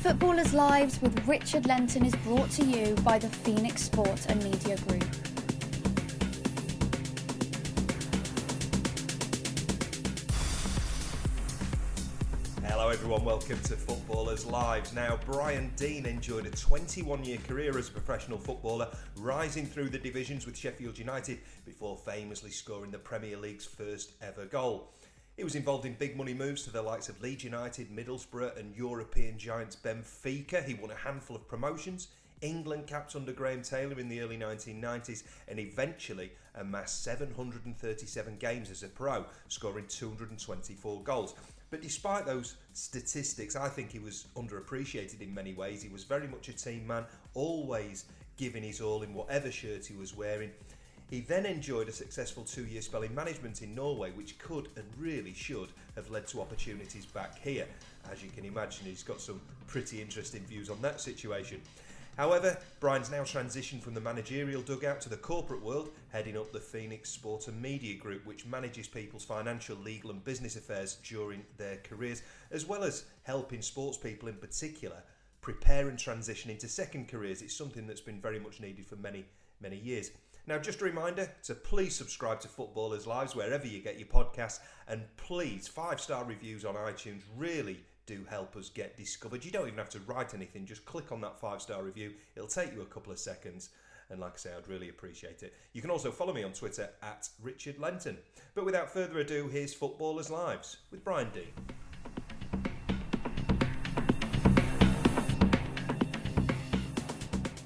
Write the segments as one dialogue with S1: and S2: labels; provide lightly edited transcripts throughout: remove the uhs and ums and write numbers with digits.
S1: Footballers' Lives with Richard Lenton is brought to you by the Phoenix Sport and Media Group.
S2: Hello everyone, welcome to Footballers' Lives. Now, Brian Deane enjoyed a 21-year career as a professional footballer, rising through the divisions with Sheffield United before famously scoring the Premier League's first ever goal. He was involved in big money moves to the likes of Leeds United, Middlesbrough and European giants Benfica. He won a handful of promotions, England caps under Graham Taylor in the early 1990s, and eventually amassed 737 games as a pro, scoring 224 goals. But despite those statistics, I think he was underappreciated in many ways. He was very much a team man, always giving his all in whatever shirt he was wearing. He then enjoyed a successful 2-year spell in management in Norway, which could and really should have led to opportunities back here. As you can imagine, he's got some pretty interesting views on that situation. However, Brian's now transitioned from the managerial dugout to the corporate world, heading up the Phoenix Sport and Media Group, which manages people's financial, legal and business affairs during their careers, as well as helping sports people in particular prepare and transition into second careers. It's something that's been very much needed for many, many years. Now, just a reminder to please subscribe to Footballers' Lives wherever you get your podcasts, and please, 5-star reviews on iTunes really do help us get discovered. You don't even have to write anything, just click on that 5-star review. It'll take you a couple of seconds, and like I say, I'd really appreciate it. You can also follow me on Twitter at Richard Lenton. But without further ado, here's Footballers' Lives with Brian Deane.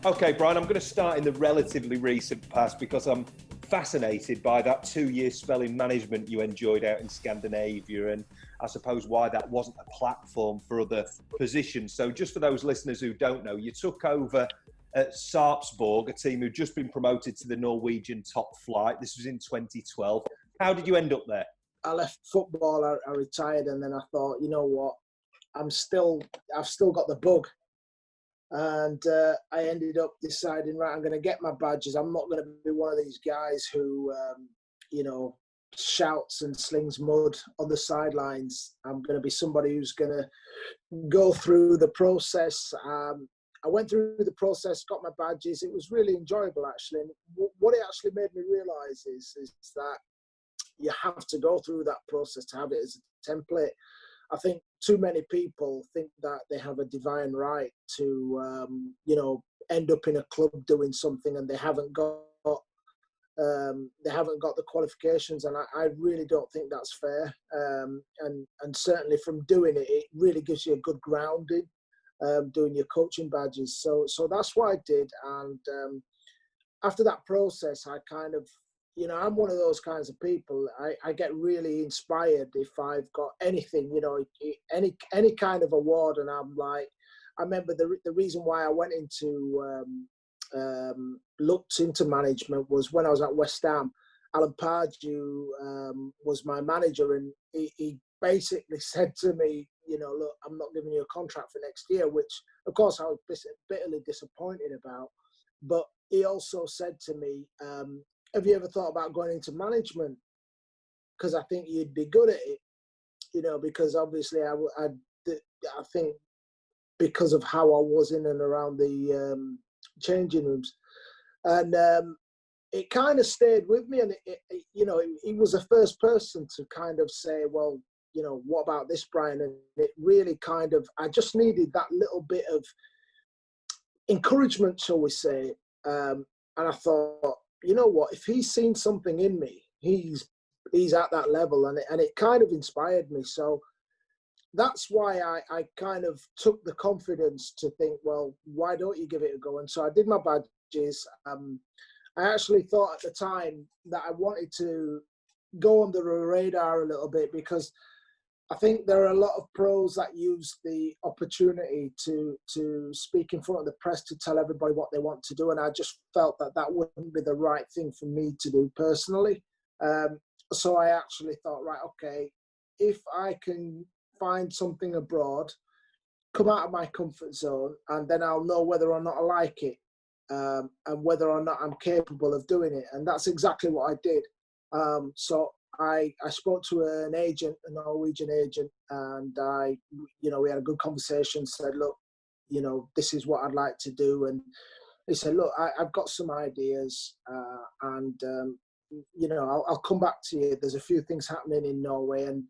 S2: Okay, Brian, I'm going to start in the relatively recent past because I'm fascinated by that 2-year spell in management you enjoyed out in Scandinavia, and I suppose why that wasn't a platform for other positions. So just for those listeners who don't know, you took over at Sarpsborg, a team who'd just been promoted to the Norwegian top flight. This was in 2012. How did you end up there?
S3: I left football, I retired, and then I thought, you know what, I've still got the bug. And I ended up deciding, right, I'm going to get my badges. I'm not going to be one of these guys who, shouts and slings mud on the sidelines. I'm going to be somebody who's going to go through the process. I went through the process, got my badges. It was really enjoyable, actually. And what it actually made me realise is that you have to go through that process to have it as a template. I think too many people think that they have a divine right to, end up in a club doing something, and they haven't got the qualifications, and I really don't think that's fair. And certainly from doing it, it really gives you a good grounding, doing your coaching badges. So that's what I did, and after that process, I kind of, I'm one of those kinds of people. I get really inspired if I've got anything, any kind of award, and I'm like, I remember the reason why I went into looked into management was when I was at West Ham. Alan Pardew was my manager, and he basically said to me, look, I'm not giving you a contract for next year, which of course I was bitterly disappointed about. But he also said to me, have you ever thought about going into management? Because I think you'd be good at it, because obviously I think because of how I was in and around the changing rooms. And it kind of stayed with me. And, he was the first person to kind of say, well, what about this, Brian? And it really kind of, I just needed that little bit of encouragement, shall we say. And I thought, you know what, if he's seen something in me, he's at that level, and it kind of inspired me. So that's why I kind of took the confidence to think, well, why don't you give it a go? And so I did my badges. I actually thought at the time that I wanted to go under the radar a little bit, because I think there are a lot of pros that use the opportunity to speak in front of the press to tell everybody what they want to do. And I just felt that wouldn't be the right thing for me to do personally. So I actually thought, right, okay, if I can find something abroad, come out of my comfort zone, and then I'll know whether or not I like it, and whether or not I'm capable of doing it. And that's exactly what I did. So I spoke to an agent, a Norwegian agent, and we had a good conversation. Said, look, this is what I'd like to do. And he said, look, I've got some ideas, and I'll come back to you. There's a few things happening in Norway, and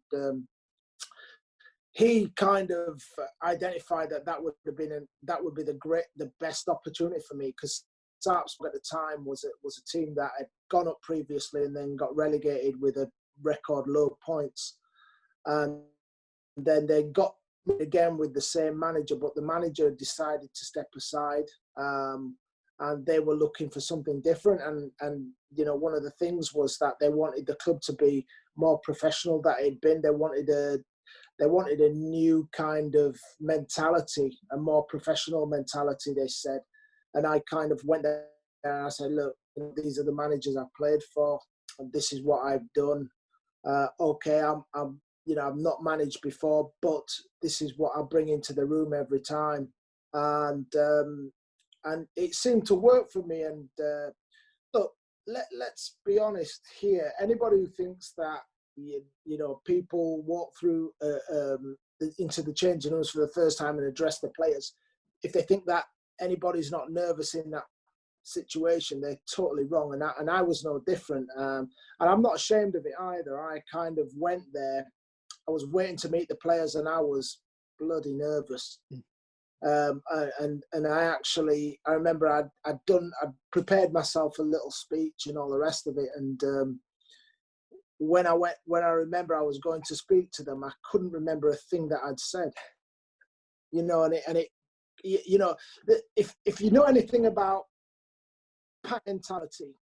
S3: he kind of identified that would be the best opportunity for me, because Sarpsborg at the time was a team that had gone up previously and then got relegated with a record low points, and then they got again with the same manager, but the manager decided to step aside, and they were looking for something different. And one of the things was that they wanted the club to be more professional than it had been. They wanted a new kind of mentality, a more professional mentality, they said. And I kind of went there and I said, look, these are the managers I've played for, and this is what I've done. Okay, I'm not managed before, but this is what I bring into the room every time. And it seemed to work for me. And look, let's be honest here. Anybody who thinks that, people walk through into the changing rooms for the first time and address the players, if they think that anybody's not nervous in that situation, they're totally wrong. And I was no different. And I'm not ashamed of it either. I kind of went there. I was waiting to meet the players, and I was bloody nervous. And I remember I'd prepared myself a little speech and all the rest of it. And when I remember I was going to speak to them, I couldn't remember a thing that I'd said. If you know anything about pack mentality,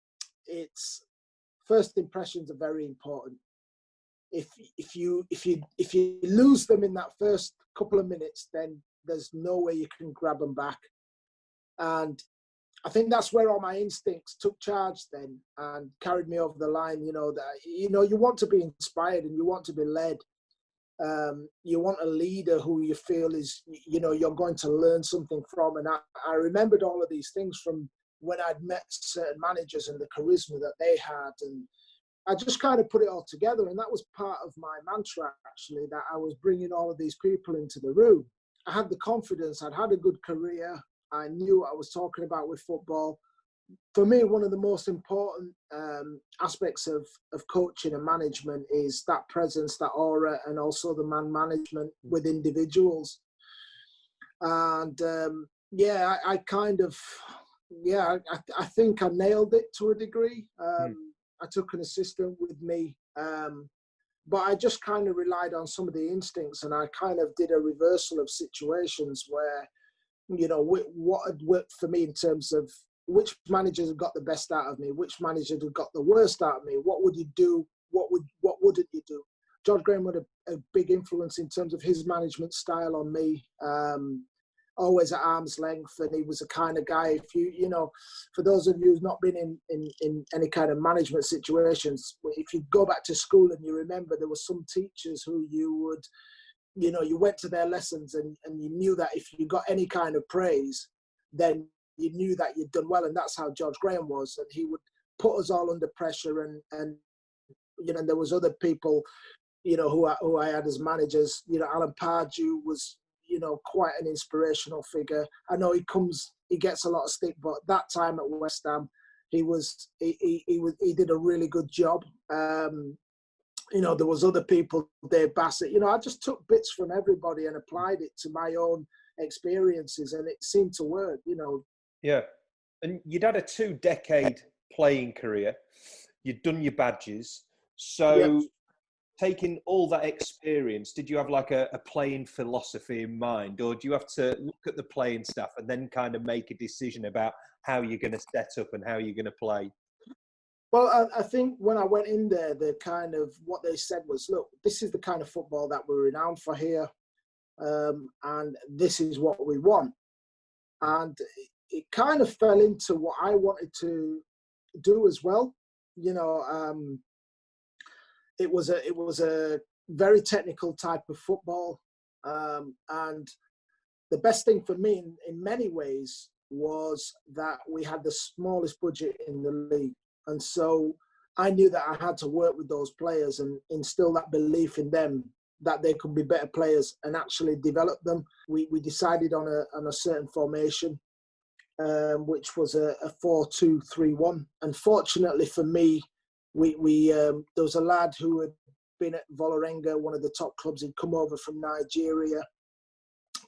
S3: it's first impressions are very important. If you lose them in that first couple of minutes, then there's no way you can grab them back. And I think that's where all my instincts took charge then and carried me over the line. You want to be inspired and you want to be led. You want a leader who you feel is, you're going to learn something from. And I remembered all of these things from when I'd met certain managers and the charisma that they had. And I just kind of put it all together. And that was part of my mantra, actually, that I was bringing all of these people into the room. I had the confidence. I'd had a good career. I knew what I was talking about with football. For me, one of the most important aspects of coaching and management is that presence, that aura, and also the man management with individuals. And I think I nailed it to a degree. I took an assistant with me, but I just kind of relied on some of the instincts, and I kind of did a reversal of situations where, what had worked for me in terms of which managers have got the best out of me, which managers have got the worst out of me. What would you do? What wouldn't you do? George Graham had a big influence in terms of his management style on me. Always at arm's length, and he was the kind of guy, for those of you who've not been in any kind of management situations, if you go back to school and you remember, there were some teachers who you would, you went to their lessons and you knew that if you got any kind of praise, then you knew that you'd done well. And that's how George Graham was. And he would put us all under pressure. And there was other people, who I had as managers. Alan Pardew was, quite an inspirational figure. I know he gets a lot of stick, but that time at West Ham, he did a really good job. There was other people, Dave Bassett. I just took bits from everybody and applied it to my own experiences, and it seemed to work.
S2: Yeah, and you'd had a 2-decade playing career. You'd done your badges, so.
S3: Yep.
S2: Taking all that experience, did you have like a playing philosophy in mind, or do you have to look at the playing stuff and then kind of make a decision about how you're going to set up and how you're going to play?
S3: Well, I think when I went in there, the kind of what they said was, look, this is the kind of football that we're renowned for here, and this is what we want. And it kind of fell into what I wanted to do as well. It was a very technical type of football, and the best thing for me in many ways was that we had the smallest budget in the league, and so I knew that I had to work with those players and instill that belief in them that they could be better players and actually develop them. We decided on a certain formation, which was a 4-2-3-1. Unfortunately for me, there was a lad who had been at Vålerenga, one of the top clubs. He'd come over from Nigeria.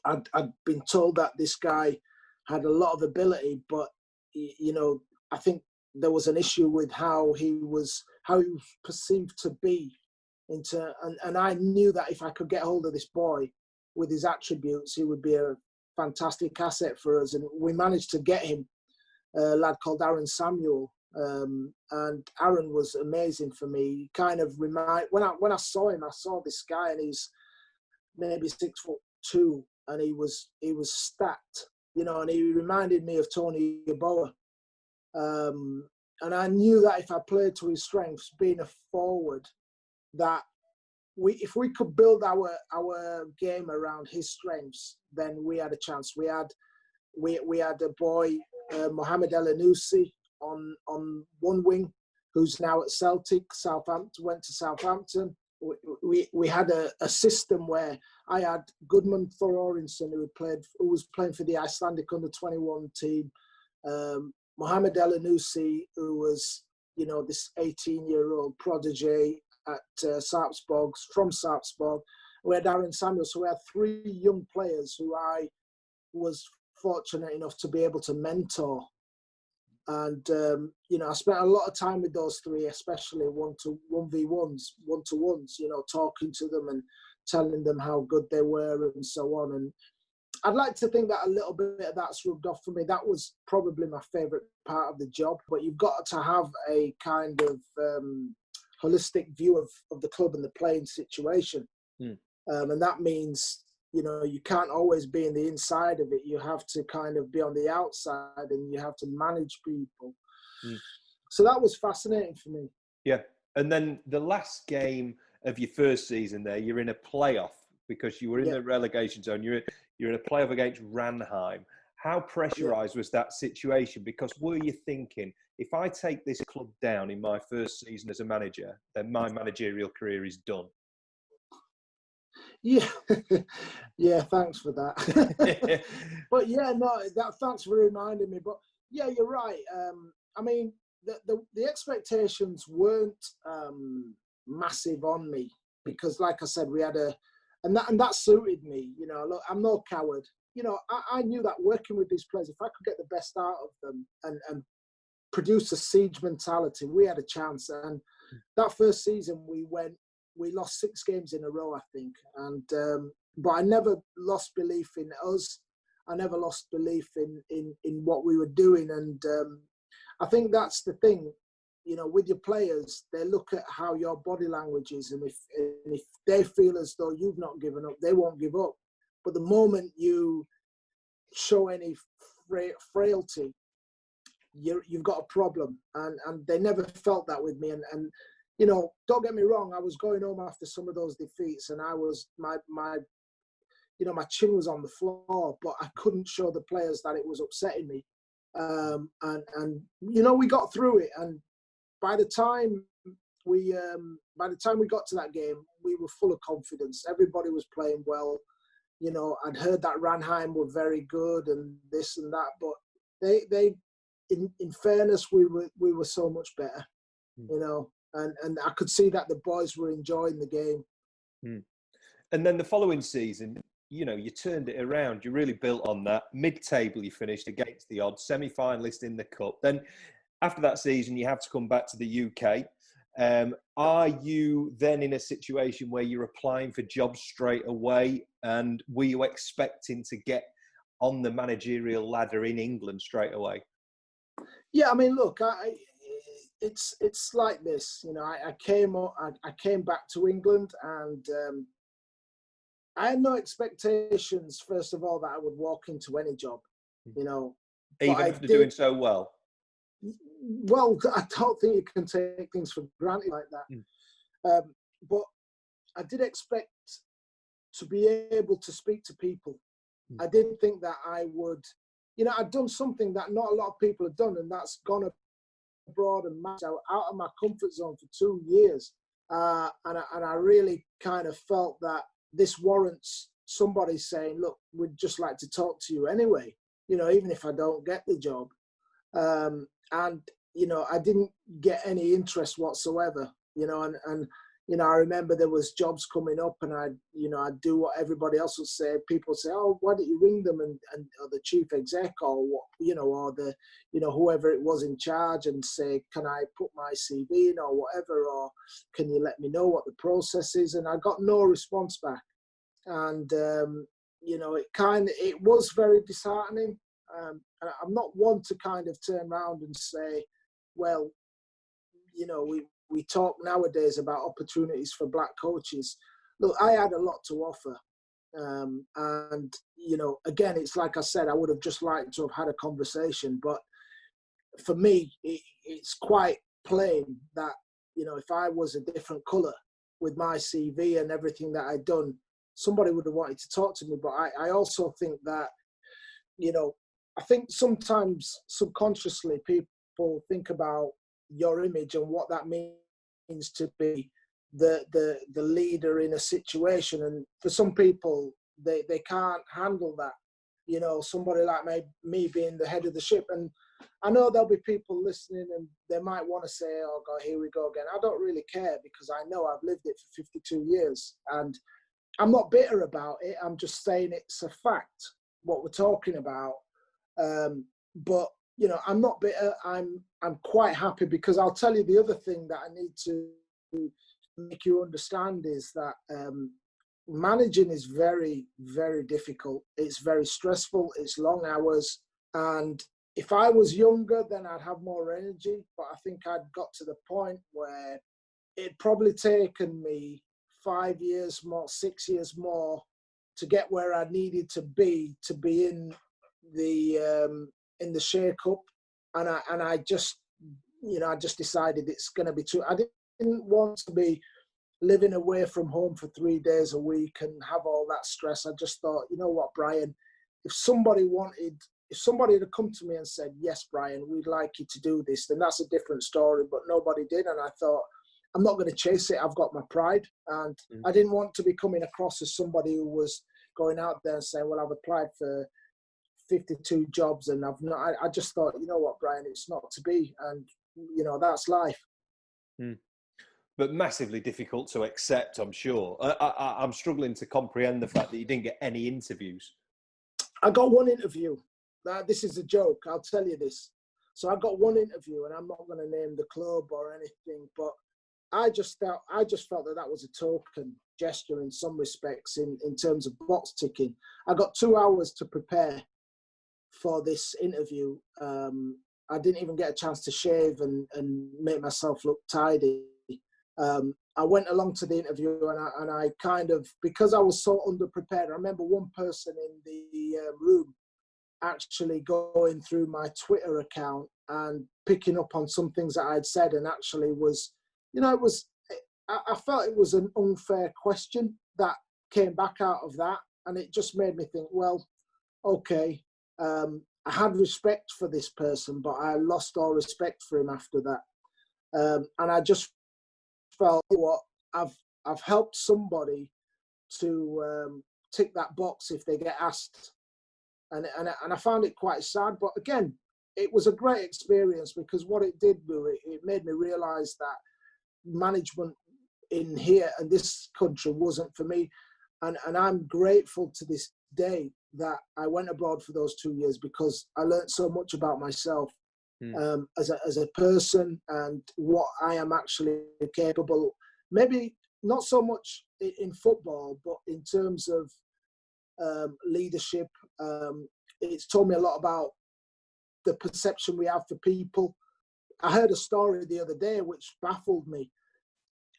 S3: I'd been told that this guy had a lot of ability, but I think there was an issue with how he was perceived to be. And I knew that if I could get hold of this boy with his attributes, he would be a fantastic asset for us. And we managed to get him, a lad called Aaron Samuel. And Aaron was amazing for me. He kind of when I saw him, I saw this guy, and he's maybe 6'2", and he was stacked, and he reminded me of Tony Yeboah. And I knew that if I played to his strengths, being a forward, that if we could build our game around his strengths, then we had a chance. We had a boy, Mohamed El-Anusi, on one wing, who's now at Celtic. Went to Southampton. We had a system where I had Gudmund Thorórinsson, who was playing for the Icelandic under-21 team. Mohamed El-Anusi, who was this 18-year-old prodigy at Sarpsborg, from Sarpsborg. We had Aaron Samuel, so we had 3 young players who I was fortunate enough to be able to mentor. And I spent a lot of time with those 3, especially 1v1s, one-to-ones, talking to them and telling them how good they were and so on. And I'd like to think that a little bit of that's rubbed off for me. That was probably my favourite part of the job. But you've got to have a kind of holistic view of the club and the playing situation. And that means, you can't always be in the inside of it. You have to kind of be on the outside, and you have to manage people. So that was fascinating for me.
S2: Yeah. And then the last game of your first season there, you're in a playoff because you were in the relegation zone. You're in a playoff against Ranheim. How pressurised was that situation? Because were you thinking, if I take this club down in my first season as a manager, then my managerial career is done?
S3: Yeah, yeah. Thanks for that. But thanks for reminding me. But yeah, you're right. I mean, the expectations weren't massive on me because, like I said, we had and that suited me. Look, I'm no coward. I knew that working with these players, if I could get the best out of them and produce a siege mentality, we had a chance. And that first season, we lost 6 games in a row, I think. And but I never lost belief in us. I never lost belief in what we were doing. And I think that's the thing, with your players, they look at how your body language is. And if they feel as though you've not given up, they won't give up. But the moment you show any frailty, you've got a problem. And they never felt that with me. And don't get me wrong, I was going home after some of those defeats, and I was my chin was on the floor, but I couldn't show the players that it was upsetting me. And we got through it. And by the time we got to that game, we were full of confidence. Everybody was playing well. I'd heard that Ranheim were very good and this and that, but they in fairness, we were so much better, and I could see that the boys were enjoying the game.
S2: And then the following season, you turned it around. You really built on that. Mid-table, you finished against the odds, semi-finalist in the cup. Then after that season, you have to come back to the UK. Are you then in a situation where you're applying for jobs straight away? And were you expecting to get on the managerial ladder in England straight away?
S3: Yeah, I mean, look, it's like this. I came back to England, and I had no expectations, first of all, that I would walk into any job,
S2: Even after doing so well?
S3: Well, I don't think you can take things for granted like that. But I did expect to be able to speak to people. I didn't think that I would, I'd done something that not a lot of people have done, and that's gone abroad and matched out of my comfort zone for 2 years. And I really kind of felt that this warrants somebody saying, look, we'd just like to talk to you anyway, even if I don't get the job. And I didn't get any interest whatsoever, and I remember there was jobs coming up, and I'd do what everybody else would say. People would say, oh, why don't you ring them and or the chief exec, or what, or the, whoever it was in charge, and say, can I put my CV in or whatever, or can you let me know what the process is? And I got no response back. And, it was very disheartening. I'm not one to kind of turn around and say, well, we talk nowadays about opportunities for black coaches. Look, I had a lot to offer. And, again, it's like I said, I would have just liked to have had a conversation. But for me, it's quite plain that, if I was a different colour with my CV and everything that I'd done, somebody would have wanted to talk to me. But I also think that, I think sometimes subconsciously people think about your image and what that means to be the leader in a situation. And for some people, they can't handle that. Somebody like me being the head of the ship. And I know there'll be people listening and they might want to say, oh God, here we go again. I don't really care, because I know I've lived it for 52 years. And I'm not bitter about it. I'm just saying it's a fact, what we're talking about. But I'm not bitter. I'm quite happy, because I'll tell you the other thing that I need to make you understand is that managing is very, very difficult. It's very stressful. It's long hours. And if I was younger, then I'd have more energy. But I think I'd got to the point where it'd probably taken me 5 years more, 6 years more to get where I needed to be in the shake-up. And I just, I just decided it's going to be too. I didn't want to be living away from home for 3 days a week and have all that stress. I just thought, you know what, Brian, if somebody had come to me and said, yes, Brian, we'd like you to do this, then that's a different story. But nobody did. And I thought, I'm not going to chase it. I've got my pride. And I didn't want to be coming across as somebody who was going out there and saying, well, I've applied for 52 jobs and I've not. I just thought, you know what, Brian, it's not to be. And, that's life.
S2: But massively difficult to accept, I'm sure. I'm struggling to comprehend the fact that you didn't get any interviews.
S3: I got one interview. This is a joke. I'll tell you this. So I got one interview, and I'm not going to name the club or anything, but I just felt that was a token gesture in some respects in terms of box ticking. I got 2 hours to prepare for this interview. I didn't even get a chance to shave and make myself look tidy. I went along to the interview, and I kind of, because I was so underprepared, I remember one person in the room actually going through my Twitter account and picking up on some things that I'd said, and actually was, I felt it was an unfair question that came back out of that. And it just made me think, well, okay, I had respect for this person, but I lost all respect for him after that. And I just felt, what, I've helped somebody to tick that box if they get asked. And I found it quite sad. But again, it was a great experience, because what it did do, it made me realise that management in here and this country wasn't for me. And I'm grateful to this day that I went abroad for those 2 years, because I learned so much about myself as a person and what I am actually capable. Maybe not so much in football, but in terms of leadership. It's told me a lot about the perception we have for people. I heard a story the other day which baffled me,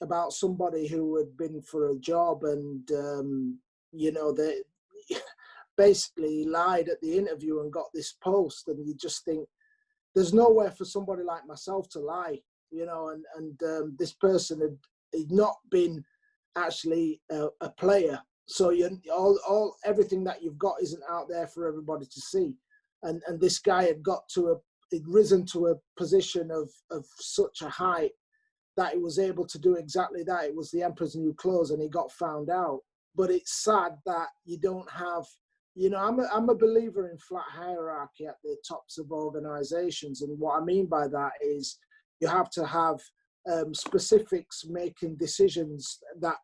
S3: about somebody who had been for a job and, they basically lied at the interview and got this post. And you just think, there's nowhere for somebody like myself to lie, and this person had not been actually a player. So everything that you've got isn't out there for everybody to see. And this guy had risen to a position of such a height that he was able to do exactly that. It was the emperor's new clothes, and he got found out. But it's sad that you don't have, I'm a believer in flat hierarchy at the tops of organisations, and what I mean by that is you have to have specifics making decisions that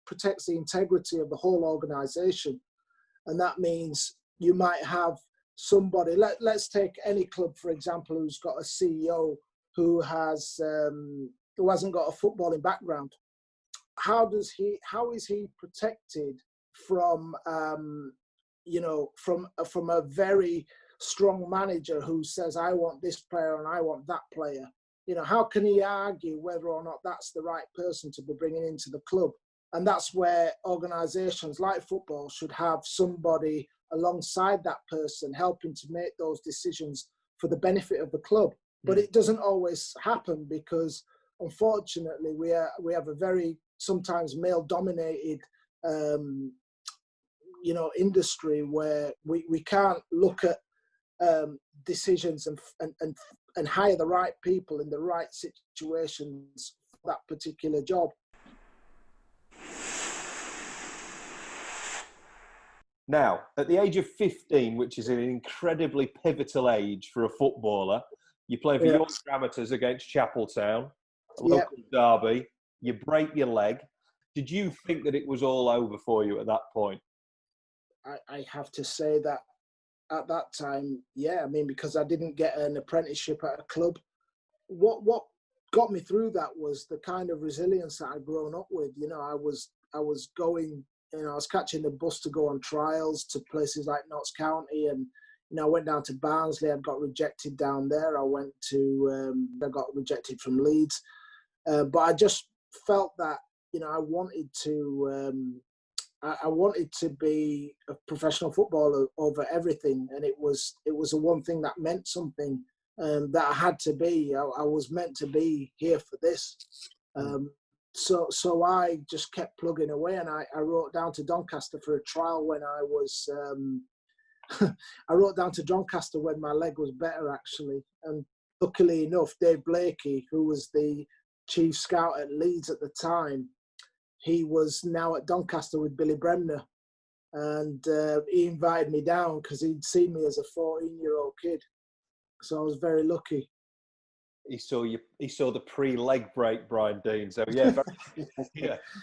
S3: protects the integrity of the whole organisation, and that means you might have somebody. Let's take any club for example who's got a CEO who hasn't got a footballing background. How is he protected from from a very strong manager who says, I want this player and I want that player? How can he argue whether or not that's the right person to be bringing into the club? And that's where organisations like football should have somebody alongside that person helping to make those decisions for the benefit of the club. But it doesn't always happen because, unfortunately, we have a very sometimes male-dominated, industry where we can't look at decisions and hire the right people in the right situations for that particular job.
S2: Now, at the age of 15, which is an incredibly pivotal age for a footballer, you play for Yorkshire Amateurs against Chapeltown, a local derby. You break your leg. Did you think that it was all over for you at that point?
S3: I have to say that at that time, because I didn't get an apprenticeship at a club. What got me through that was the kind of resilience that I'd grown up with. I was going, I was catching the bus to go on trials to places like Notts County, and I went down to Barnsley. I got rejected down there. I got rejected from Leeds, but I just felt that I wanted to be a professional footballer over everything, and it was the one thing that meant something, that I had to be. I was meant to be here for this. So I just kept plugging away, and I wrote down to Doncaster for a trial when I was. I wrote down to Doncaster when my leg was better, actually, and luckily enough, Dave Blakey, who was the chief scout at Leeds at the time, he was now at Doncaster with Billy Bremner, and he invited me down because he'd seen me as a 14-year-old kid. So I was very lucky.
S2: He saw the pre-leg break, Brian Deane. So yeah.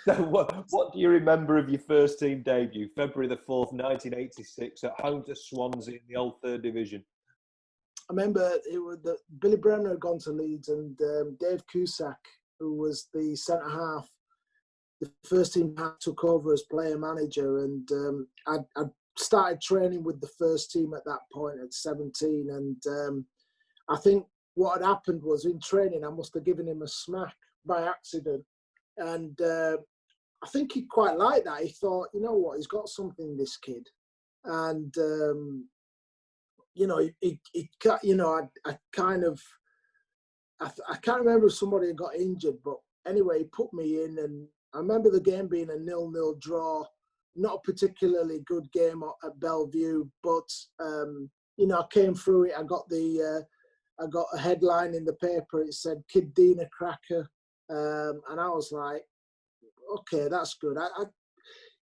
S2: So what do you remember of your first team debut, February the 4th, 1986, at home to Swansea in the old third division?
S3: I remember Billy Bremner had gone to Leeds, and Dave Cusack, who was the centre half, the first team took over as player manager, and I started training with the first team at that point at 17, and I think what had happened was in training I must have given him a smack by accident, and I think he quite liked that. He thought, you know what, he's got something, this kid, and I can't remember if somebody had got injured, but anyway, he put me in, and I remember the game being a 0-0 draw, not a particularly good game at Bellevue, but I came through it. I got a headline in the paper. It said "Kid DEANE Cracker," and I was like, okay, that's good.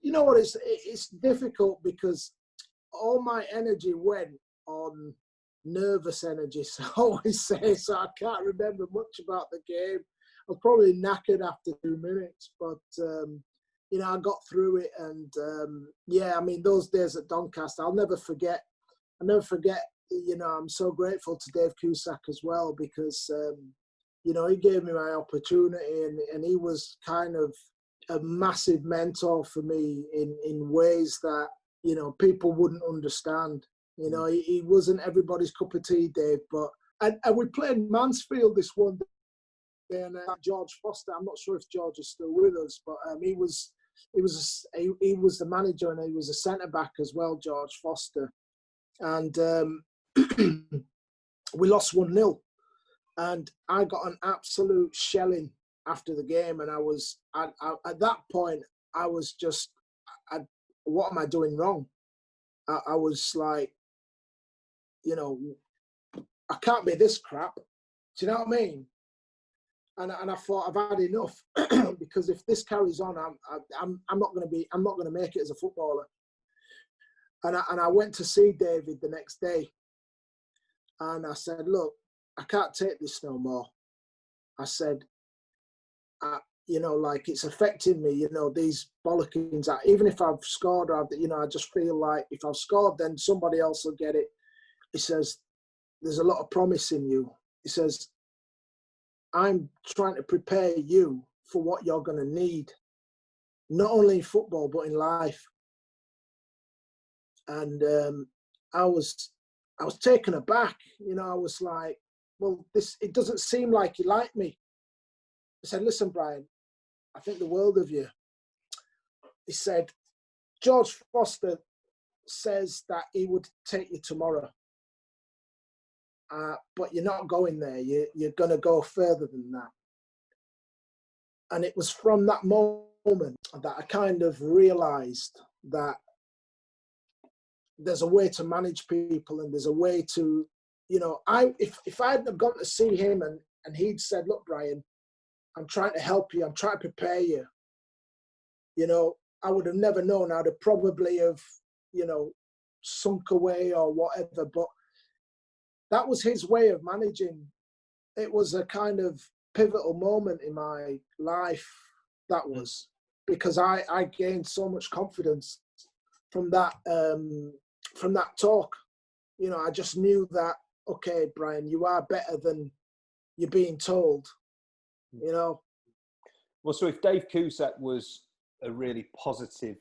S3: You know what? It's difficult because all my energy went on nervous energy. So I always say, so I can't remember much about the game. I was probably knackered after 2 minutes, but I got through it, and those days at Doncaster, I'll never forget. I'm so grateful to Dave Cusack as well, because he gave me my opportunity, and he was kind of a massive mentor for me in ways that people wouldn't understand. He wasn't everybody's cup of tea, Dave, but and we played Mansfield this one day, and George Foster. I'm not sure if George is still with us, but he was the manager, and he was a centre back as well, George Foster, and we lost 1-0, and I got an absolute shelling after the game, and I at that point I was just, what am I doing wrong? I was like, I can't be this crap. Do you know what I mean? And I thought I've had enough because if this carries on, I'm not going to make it as a footballer. And I went to see David the next day, and I said, look, I can't take this no more. I said, like it's affecting me, these bollockings. Even if I've scored, I just feel like if I've scored, then somebody else will get it. He says, there's a lot of promise in you. He says, I'm trying to prepare you for what you're going to need, not only in football, but in life. And I was taken aback. I was like, well, it doesn't seem like you like me. I said, listen, Brian, I think the world of you. He said, George Foster says that he would take you tomorrow. But you're not going there. You're going to go further than that. And it was from that moment that I kind of realised that there's a way to manage people, and there's a way to, if I hadn't have gone to see him and he'd said, look, Brian, I'm trying to help you, I'm trying to prepare you, I would have never known. I'd have probably have, sunk away or whatever. But that was his way of managing. It was a kind of pivotal moment in my life, that was, because I gained so much confidence from that talk. I just knew that, okay, Brian, you are better than you're being told, Well,
S2: so if Dave Cusack was a really positive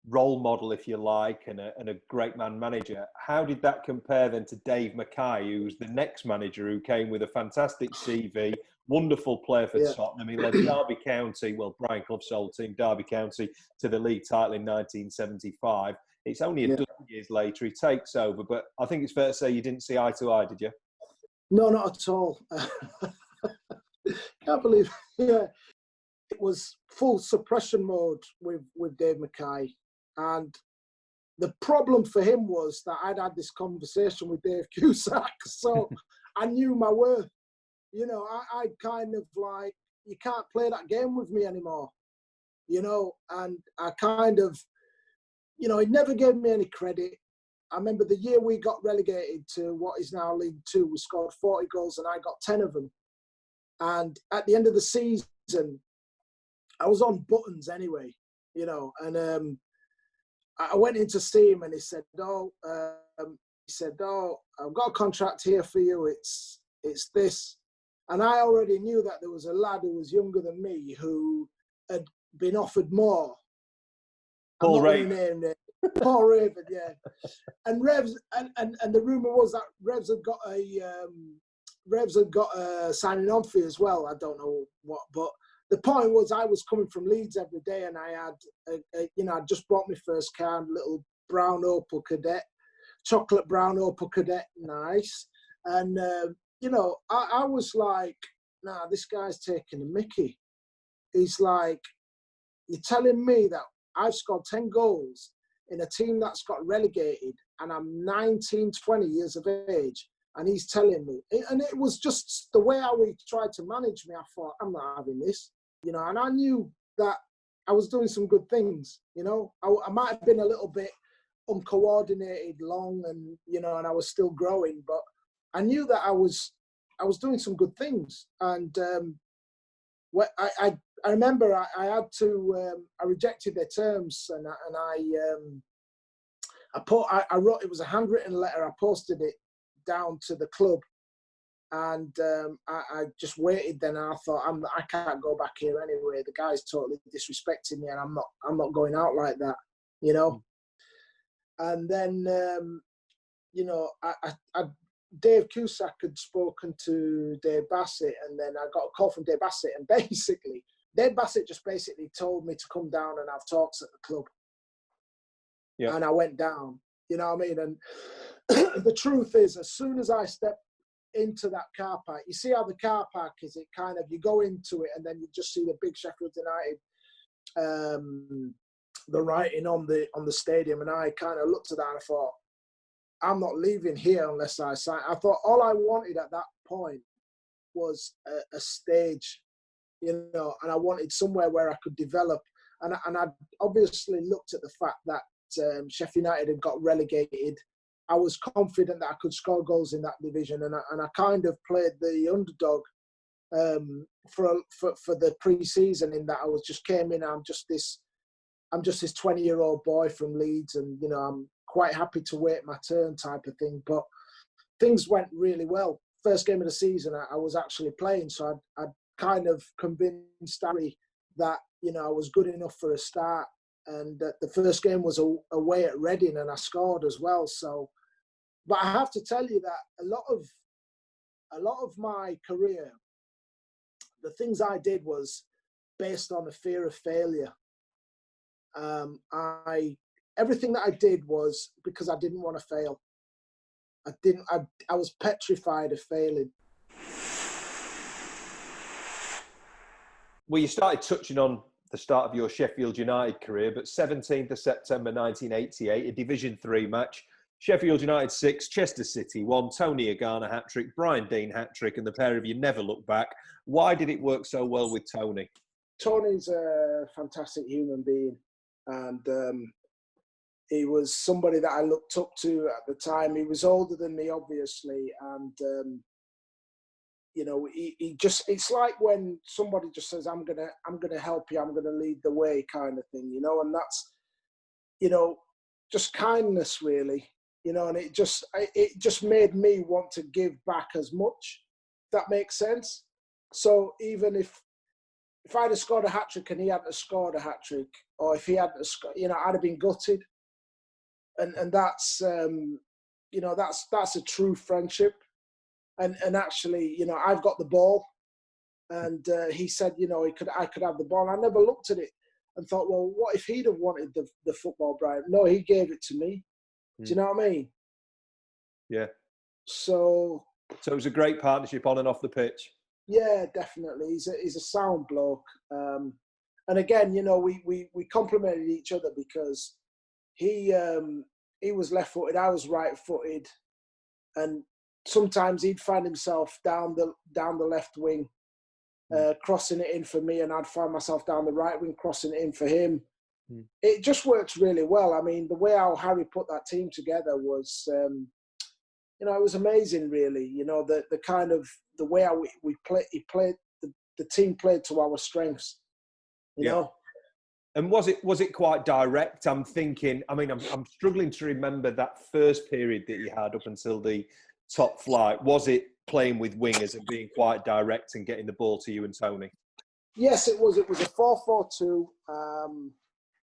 S2: role model, if you like, and a great man manager, how did that compare then to Dave Mackay, who was the next manager, who came with a fantastic CV, wonderful player for Tottenham? He led Derby County, well, Brian Clough's old team, Derby County, to the league title in 1975. It's only a dozen years later he takes over, but I think it's fair to say you didn't see eye to eye, did you?
S3: No, not at all. Can't believe, it was full suppression mode with Dave Mackay. And the problem for him was that I'd had this conversation with Dave Cusack, so I knew my worth. I kind of like, you can't play that game with me anymore, and I kind of, he never gave me any credit. I remember the year we got relegated to what is now League Two, we scored 40 goals and I got 10 of them. And at the end of the season, I was on buttons anyway, and I went in to see him and he said, I've got a contract here for you. It's this. And I already knew that there was a lad who was younger than me who had been offered more.
S2: Paul Raven.
S3: Paul Raven, yeah. And Revs, and the rumour was that Revs had got a signing on fee as well. I don't know what, but the point was I was coming from Leeds every day, and I had, I just bought my first car, little brown Opel Kadett, chocolate brown Opel Kadett, nice. And, I was like, nah, this guy's taking a mickey. He's like, you're telling me that I've scored 10 goals in a team that's got relegated and I'm 19, 20 years of age, and he's telling me, and it was just the way how he tried to manage me. I thought, I'm not having this, and I knew that I was doing some good things, I might have been a little bit uncoordinated, long, and, and I was still growing, but I knew that I was doing some good things. And I remember I had to, I rejected their terms, and I wrote, it was a handwritten letter, I posted it down to the club, and I just waited. Then I thought, I can't go back here anyway. The guy's totally disrespecting me, and I'm not going out like that, And then Dave Cusack had spoken to Dave Bassett, and then I got a call from Dave Bassett, and basically Dave Bassett just told me to come down and have talks at the club. Yeah. And I went down, you know what I mean? And the truth is, as soon as I stepped into that car park, you see how the car park is, it kind of, you go into it and then you just see the big Sheffield United, the writing on the stadium. And I kind of looked at that and I thought, I'm not leaving here unless I sign. I thought all I wanted at that point was a stage, you know, and I wanted somewhere where I could develop. And I obviously looked at the fact that Sheffield United had got relegated. I was confident that I could score goals in that division, and I kind of played the underdog for the pre-season, in that I was just came in. I'm just this 20-year-old boy from Leeds, and you know, I'm quite happy to wait my turn type of thing. But things went really well. First game of the season, I was actually playing, so I'd kind of convinced Harry that, you know, I was good enough for a start. And the first game was away at Reading, and I scored as well. So, but I have to tell you that a lot of my career, the things I did was based on a fear of failure. Everything that I did was because I didn't want to fail. I was petrified of failing.
S2: Well, you started touching on the start of your Sheffield United career, but 17th of September 1988, a Division 3 match. Sheffield United 6, Chester City 1, Tony Agana hat-trick, Brian Deane hat-trick, and the pair of you never look back. Why did it work so well with Tony?
S3: Tony's a fantastic human being, and he was somebody that I looked up to at the time. He was older than me, obviously, and you know, he just, it's like when somebody just says, I'm gonna help you, I'm gonna lead the way, kind of thing, you know, and that's, you know, just kindness, really, you know, and it just made me want to give back as much, if that makes sense. So even if I'd have scored a hat-trick and he hadn't have scored a hat-trick, or if he hadn't have scored, you know, I'd have been gutted. And that's, you know, that's a true friendship. And actually, you know, I've got the ball, and he said, you know, I could have the ball. And I never looked at it and thought, well, what if he'd have wanted the football, Brian? No, he gave it to me. Do you know what I mean?
S2: Yeah.
S3: So
S2: it was a great partnership on and off the pitch.
S3: Yeah, definitely. He's a sound bloke. And again, you know, we complemented each other, because he was left-footed, I was right-footed, and sometimes he'd find himself down the left wing, crossing it in for me, and I'd find myself down the right wing, crossing it in for him. It just worked really well. I mean, the way how Harry put that team together was, you know, it was amazing, really. You know, the kind of the way how we played, the team played to our strengths. You know.
S2: And was it quite direct? I'm thinking. I mean, I'm struggling to remember that first period that you had up until the top flight. Was it playing with wingers and being quite direct and getting the ball to you and Tony?
S3: Yes, it was. It was a 4-4-2,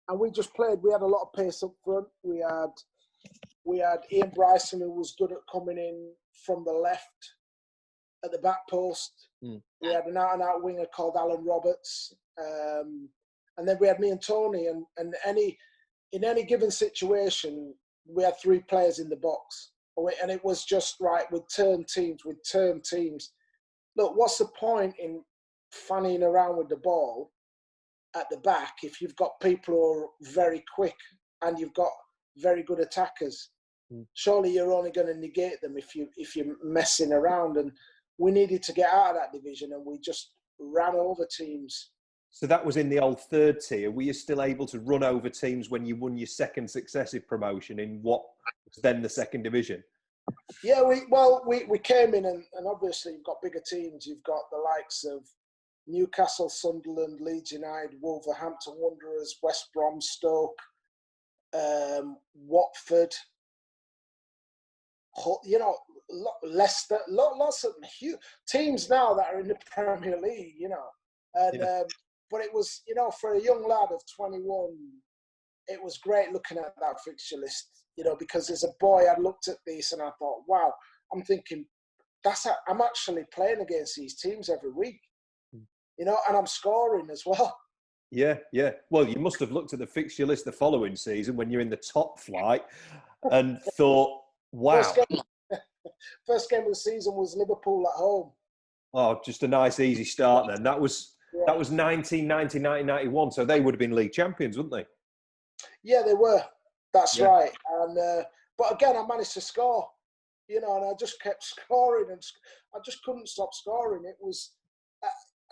S3: and we just played. We had a lot of pace up front. We had Ian Bryson, who was good at coming in from the left at the back post. We had an out-and-out winger called Alan Roberts, and then we had me and Tony. And in any given situation, we had three players in the box. And it was just right, we'd turn teams. Look, what's the point in fanning around with the ball at the back if you've got people who are very quick and you've got very good attackers? Surely you're only going to negate them if you're messing around. And we needed to get out of that division, and we just ran over teams.
S2: So that was in the old third tier. Were you still able to run over teams when you won your second successive promotion in what was then the second division?
S3: Yeah, we came in, and obviously you've got bigger teams. You've got the likes of Newcastle, Sunderland, Leeds United, Wolverhampton Wanderers, West Brom, Stoke, Watford, you know, Leicester, lots of huge teams now that are in the Premier League, you know. And but it was, you know, for a young lad of 21, it was great looking at that fixture list, you know, because as a boy I looked at these and I thought, wow, I'm thinking, I'm actually playing against these teams every week, you know, and I'm scoring as well.
S2: Yeah. Well, you must have looked at the fixture list the following season when you're in the top flight and thought, wow.
S3: First game of the season was Liverpool at home.
S2: Oh, just a nice, easy start then. That was 1990-1991, so they would have been league champions, wouldn't they?
S3: Yeah, they were. That's right. And but again, I managed to score. you know, and I just kept scoring, and I just couldn't stop scoring. It was,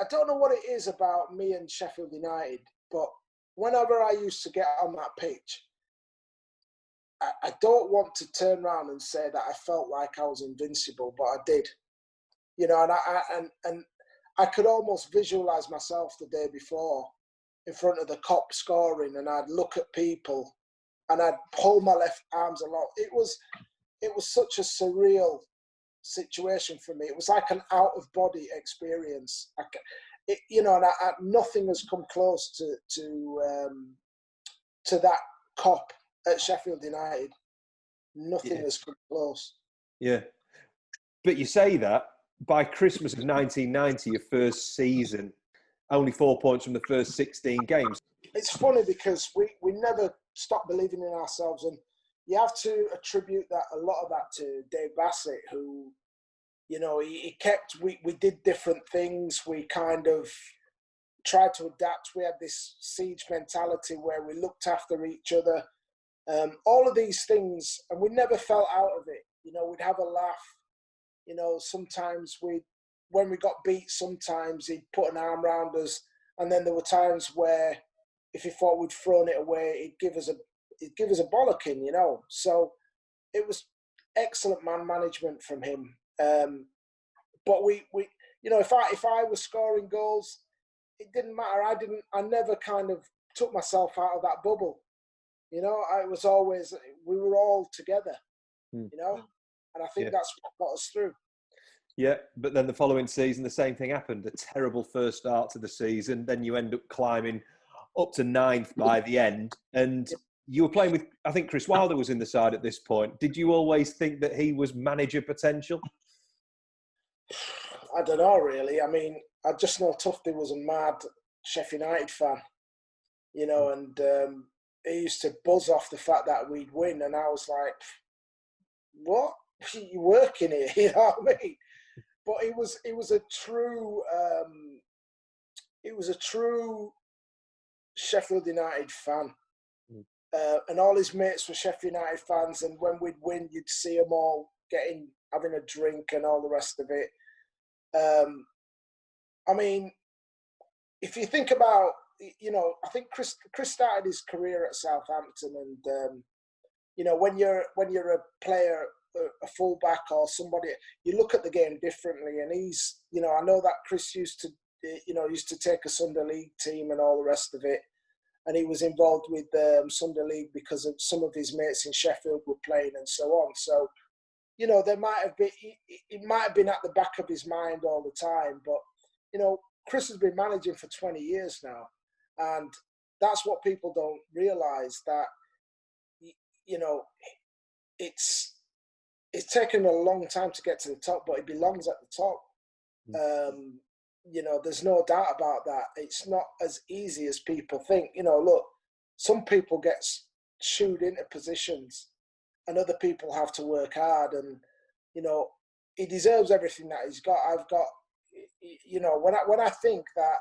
S3: I don't know what it is about me and Sheffield United, but whenever I used to get on that pitch, I don't want to turn around and say that I felt like I was invincible, but I did. You know, and I could almost visualize myself the day before in front of the cop scoring, and I'd look at people and I'd pull my left arms a lot. It was such a surreal situation for me. It was like an out of body experience. You know, and nothing has come close to that cop at Sheffield United. Nothing has come close.
S2: Yeah, but you say that by Christmas of 1990, your first season, only 4 points from the first 16 games.
S3: It's funny because we never stopped believing in ourselves, and you have to attribute that a lot of that to Dave Bassett, who, you know, he kept, we did different things. We kind of tried to adapt. We had this siege mentality where we looked after each other. All of these things, and we never fell out of it. You know, we'd have a laugh. You know, sometimes when we got beat, sometimes he'd put an arm around us, and then there were times where if he thought we'd thrown it away, he'd give us a bollocking, you know. So it was excellent man management from him. But we, you know, if I was scoring goals, it didn't matter. I never kind of took myself out of that bubble. You know, we were all together, you know, and I think that's what got us through.
S2: Yeah, but then the following season, the same thing happened. A terrible first start to the season. Then you end up climbing up to 9th by the end. And you were playing with, I think Chris Wilder was in the side at this point. Did you always think that he was manager potential?
S3: I don't know, really. I mean, I just know Tufty was a mad Sheffield United fan, you know, and he used to buzz off the fact that we'd win. And I was like, what? You working here? You know what I mean? But it was a true Sheffield United fan. And all his mates were Sheffield United fans, and when we'd win, you'd see them all having a drink and all the rest of it. I mean, if you think about, you know, I think Chris started his career at Southampton, and you know, when you're a player, a fullback or somebody, you look at the game differently. And he's, you know, I know that Chris used to take a Sunday League team and all the rest of it, and he was involved with Sunday League because of some of his mates in Sheffield were playing and so on. So, you know, there might have been, it might have been at the back of his mind all the time. But, you know, Chris has been managing for 20 years now, and that's what people don't realise, that, you know, it's taken a long time to get to the top, but he belongs at the top. You know, there's no doubt about that. It's not as easy as people think. You know, look, some people get shooed into positions and other people have to work hard. And, you know, he deserves everything that he's got. You know, when I think that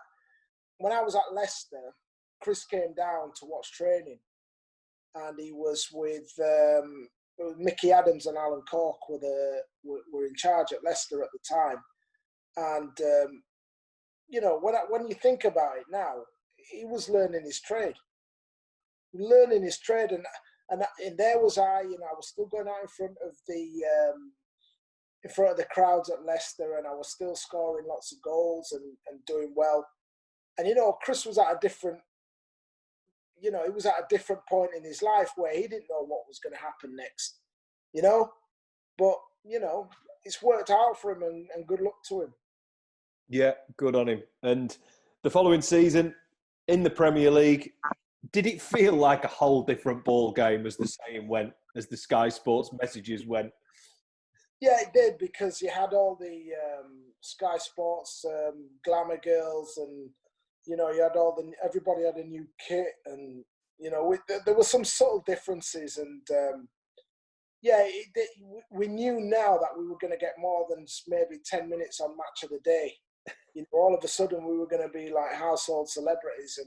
S3: when I was at Leicester, Chris came down to watch training, and he was with Mickey Adams and Alan Cork were in charge at Leicester at the time. And, you know, when you think about it now, he was learning his trade. And there was I, you know, I was still going out in front of the crowds at Leicester, and I was still scoring lots of goals and doing well. And, you know, Chris was at a different, you know, he was at a different point in his life where he didn't know what was going to happen next, you know. But, you know, it's worked out for him, and good luck to him.
S2: Yeah, good on him. And the following season in the Premier League, did it feel like a whole different ball game, as the saying went, as the Sky Sports messages went?
S3: Yeah, it did, because you had all the Sky Sports glamour girls, and, you know, you had everybody had a new kit, and, you know, there were some subtle differences, and we knew now that we were going to get more than maybe 10 minutes on Match of the Day. You know, all of a sudden we were going to be like household celebrities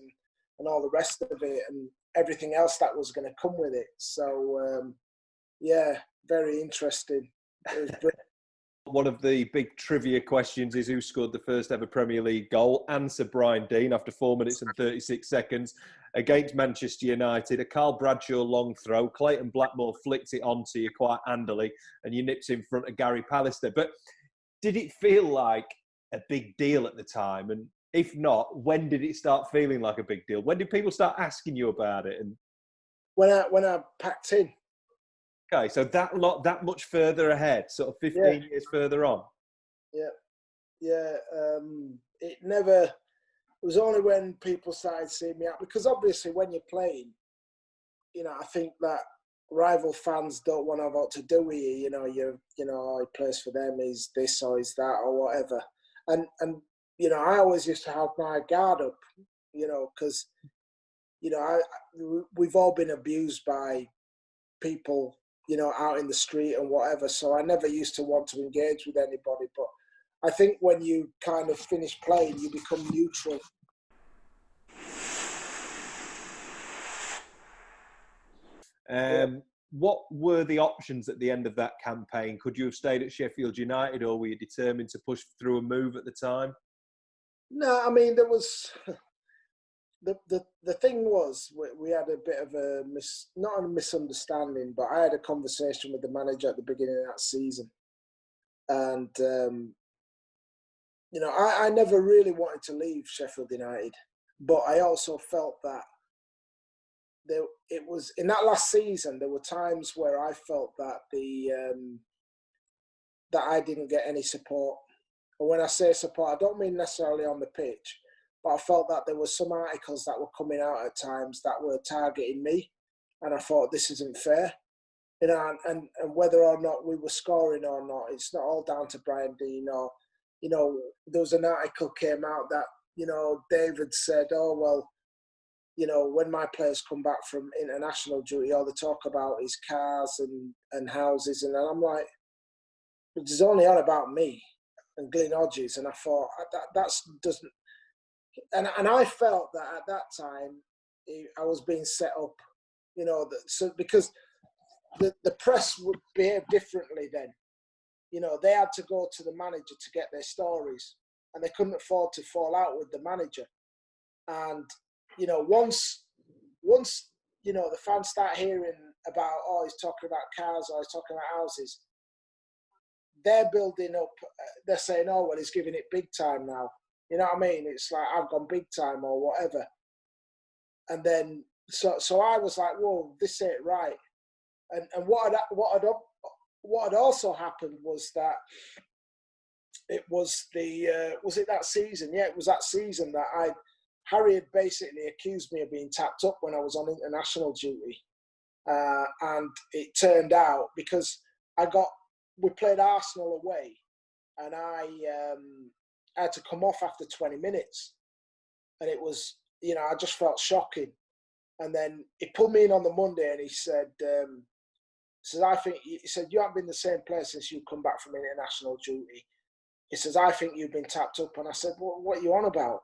S3: and all the rest of it, and everything else that was going to come with it. So, yeah, very interesting. It was brilliant.
S2: One of the big trivia questions is who scored the first ever Premier League goal. Answer Brian Deane after 4 minutes and 36 seconds against Manchester United. A Carl Bradshaw long throw. Clayton Blackmore flicked it onto you quite handily and you nipped in front of Gary Pallister. But did it feel like a big deal at the time? And if not, when did it start feeling like a big deal? When did people start asking you about it? And
S3: When I packed in.
S2: okay, so that much further ahead, sort of 15 years further on.
S3: Yeah. It never. It was only when people started seeing me out, because obviously when you're playing, I think that rival fans don't want to have what to do with you. Oh, he plays for them. He's this or he's that or whatever. And I always used to have my guard up. Because we've all been abused by people, out in the street and whatever. So I never used to want to engage with anybody. But I think when you kind of finish playing, you become neutral.
S2: What were the options at the end of that campaign? Could you have stayed at Sheffield United, or were you determined to push through a move at the time?
S3: No, I mean, there was... The thing was, we had a bit of not a misunderstanding, but I had a conversation with the manager at the beginning of that season. And, I never really wanted to leave Sheffield United, but I also felt that it was in that last season, there were times where I felt that that I didn't get any support. And when I say support, I don't mean necessarily on the pitch, but I felt that there were some articles that were coming out at times that were targeting me. And I thought, this isn't fair. And whether or not we were scoring or not, it's not all down to Brian Deane. Or, there was an article came out that, David said, oh, well, when my players come back from international duty, all they talk about is cars and houses. And I'm like, it's only on about me and Glyn Hodges. And I thought, that doesn't... And I felt that at that time, I was being set up, because the press would behave differently then. They had to go to the manager to get their stories, and they couldn't afford to fall out with the manager. And, once the fans start hearing about, oh, he's talking about cars or he's talking about houses, they're building up, they're saying, oh, well, he's giving it big time now. You know what I mean? It's like, I've gone big time or whatever. And then, so I was like, whoa, this ain't right. And what had also happened was that it was was it that season? Yeah, it was that season that Harry had basically accused me of being tapped up when I was on international duty. And it turned out, because we played Arsenal away, and I had to come off after 20 minutes. And it was, I just felt shocking. And then he pulled me in on the Monday and he said, he said, you haven't been the same player since you come back from international duty. He says, I think you've been tapped up. And I said, well, what are you on about?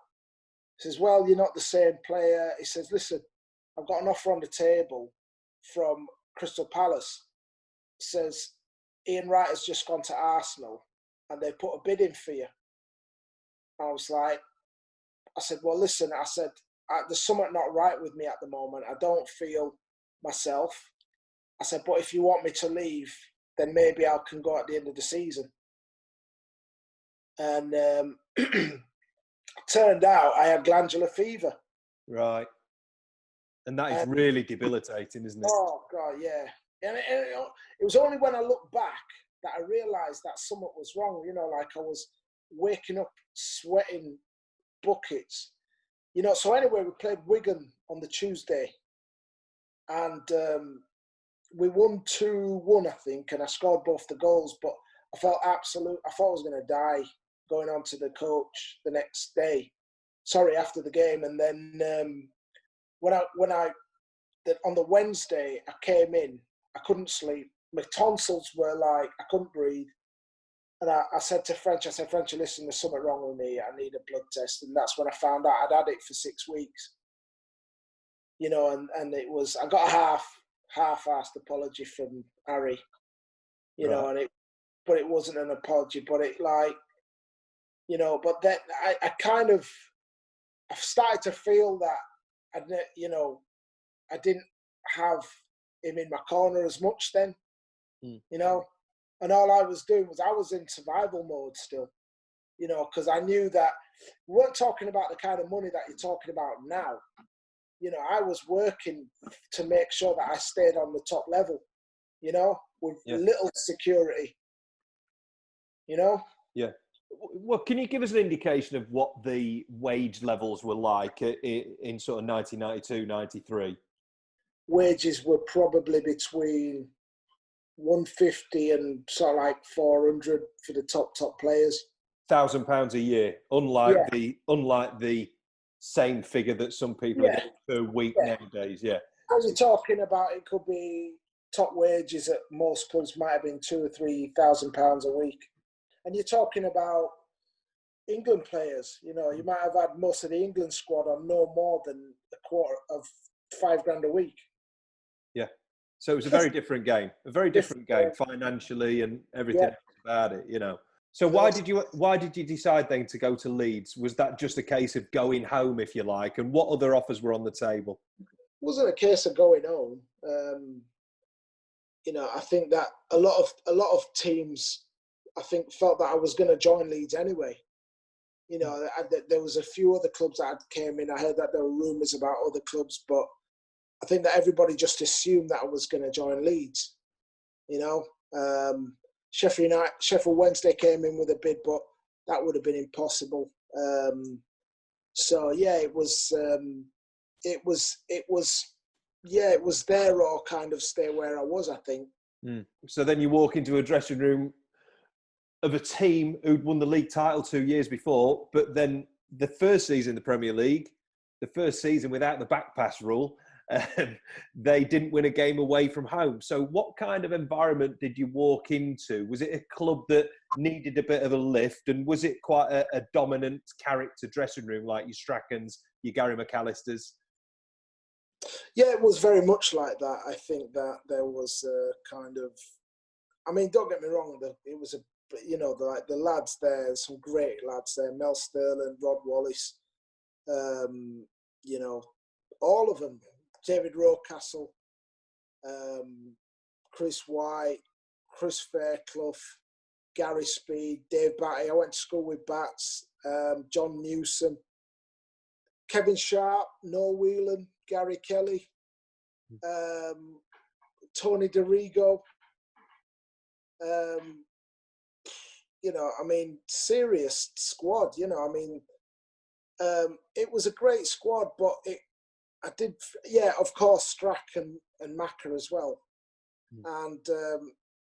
S3: He says, well, you're not the same player. He says, listen, I've got an offer on the table from Crystal Palace. He says, Ian Wright has just gone to Arsenal and they put a bid in for you. I was like, I said, well, listen, I said, there's something not right with me at the moment. I don't feel myself. I said, but if you want me to leave, then maybe I can go at the end of the season. And turned out I had glandular fever.
S2: Right. And that is really debilitating, isn't it?
S3: Oh, God, yeah. And it was only when I looked back that I realised that something was wrong. Like I was waking up sweating buckets. So anyway, we played Wigan on the Tuesday. And we won 2-1, I think, and I scored both the goals. But I felt I thought I was going to die going on to the coach the next day. Sorry, after the game. And then on the Wednesday, I came in, I couldn't sleep. My tonsils were like, I couldn't breathe. And I said to French, listen, there's something wrong with me. I need a blood test. And that's when I found out I'd had it for 6 weeks. And it was, I got a half-assed apology from Harry,
S2: right.
S3: And but it wasn't an apology. But it like, you know, but then I kind of, I've started to feel that, you know, I didn't have him in my corner as much then, you know, and all I was doing was I was in survival mode still, you know, because I knew that we weren't talking about the kind of money that you're talking about now. You know, I was working to make sure that I stayed on the top level, you know, with little security, you know?
S2: Yeah. Well, can you give us an indication of what the wage levels were like in sort of 1992, 93?
S3: Wages were probably between 150 and sort of like 400 for the top players.
S2: £1,000 a year, unlike the same figure that some people are getting per week nowadays. Yeah.
S3: As you're talking about, it could be top wages at most clubs might have been £2,000 or £3,000 a week, and you're talking about England players. You know, you might have had most of the England squad on no more than a quarter of $5,000 a week.
S2: Yeah. So it was a very different game, financially and everything else about it, you know. So why did you decide then to go to Leeds? Was that just a case of going home, if you like, and what other offers were on the table?
S3: It wasn't a case of going home. You know, I think that a lot of teams, I think, felt that I was going to join Leeds anyway. You know, there was a few other clubs that came in. I heard that there were rumours about other clubs, but I think that everybody just assumed that I was going to join Leeds. You know, Sheffield Wednesday came in with a bid, but that would have been impossible. So yeah, it was there or kind of stay where I was, I think.
S2: So then you walk into a dressing room of a team who'd won the league title 2 years before, but then the first season in the Premier League, the first season without the back pass rule, they didn't win a game away from home. So what kind of environment did you walk into? Was it a club that needed a bit of a lift, and was it quite a dominant character dressing room like your Strackens, your Gary McAllisters?
S3: Yeah, it was very much like that. I think that there was a kind of, I mean, don't get me wrong, it was you know, the lads there, some great lads there, Mel Sterling, Rod Wallace, you know, all of them, David Rocastle, Chris White, Chris Fairclough, Gary Speed, Dave Batty. I went to school with Bats, John Newsom, Kevin Sharp, Noel Whelan, Gary Kelly, Tony DeRigo. You know, I mean, serious squad, you know, I mean, it was a great squad, but of course, Strachan and Macca as well. And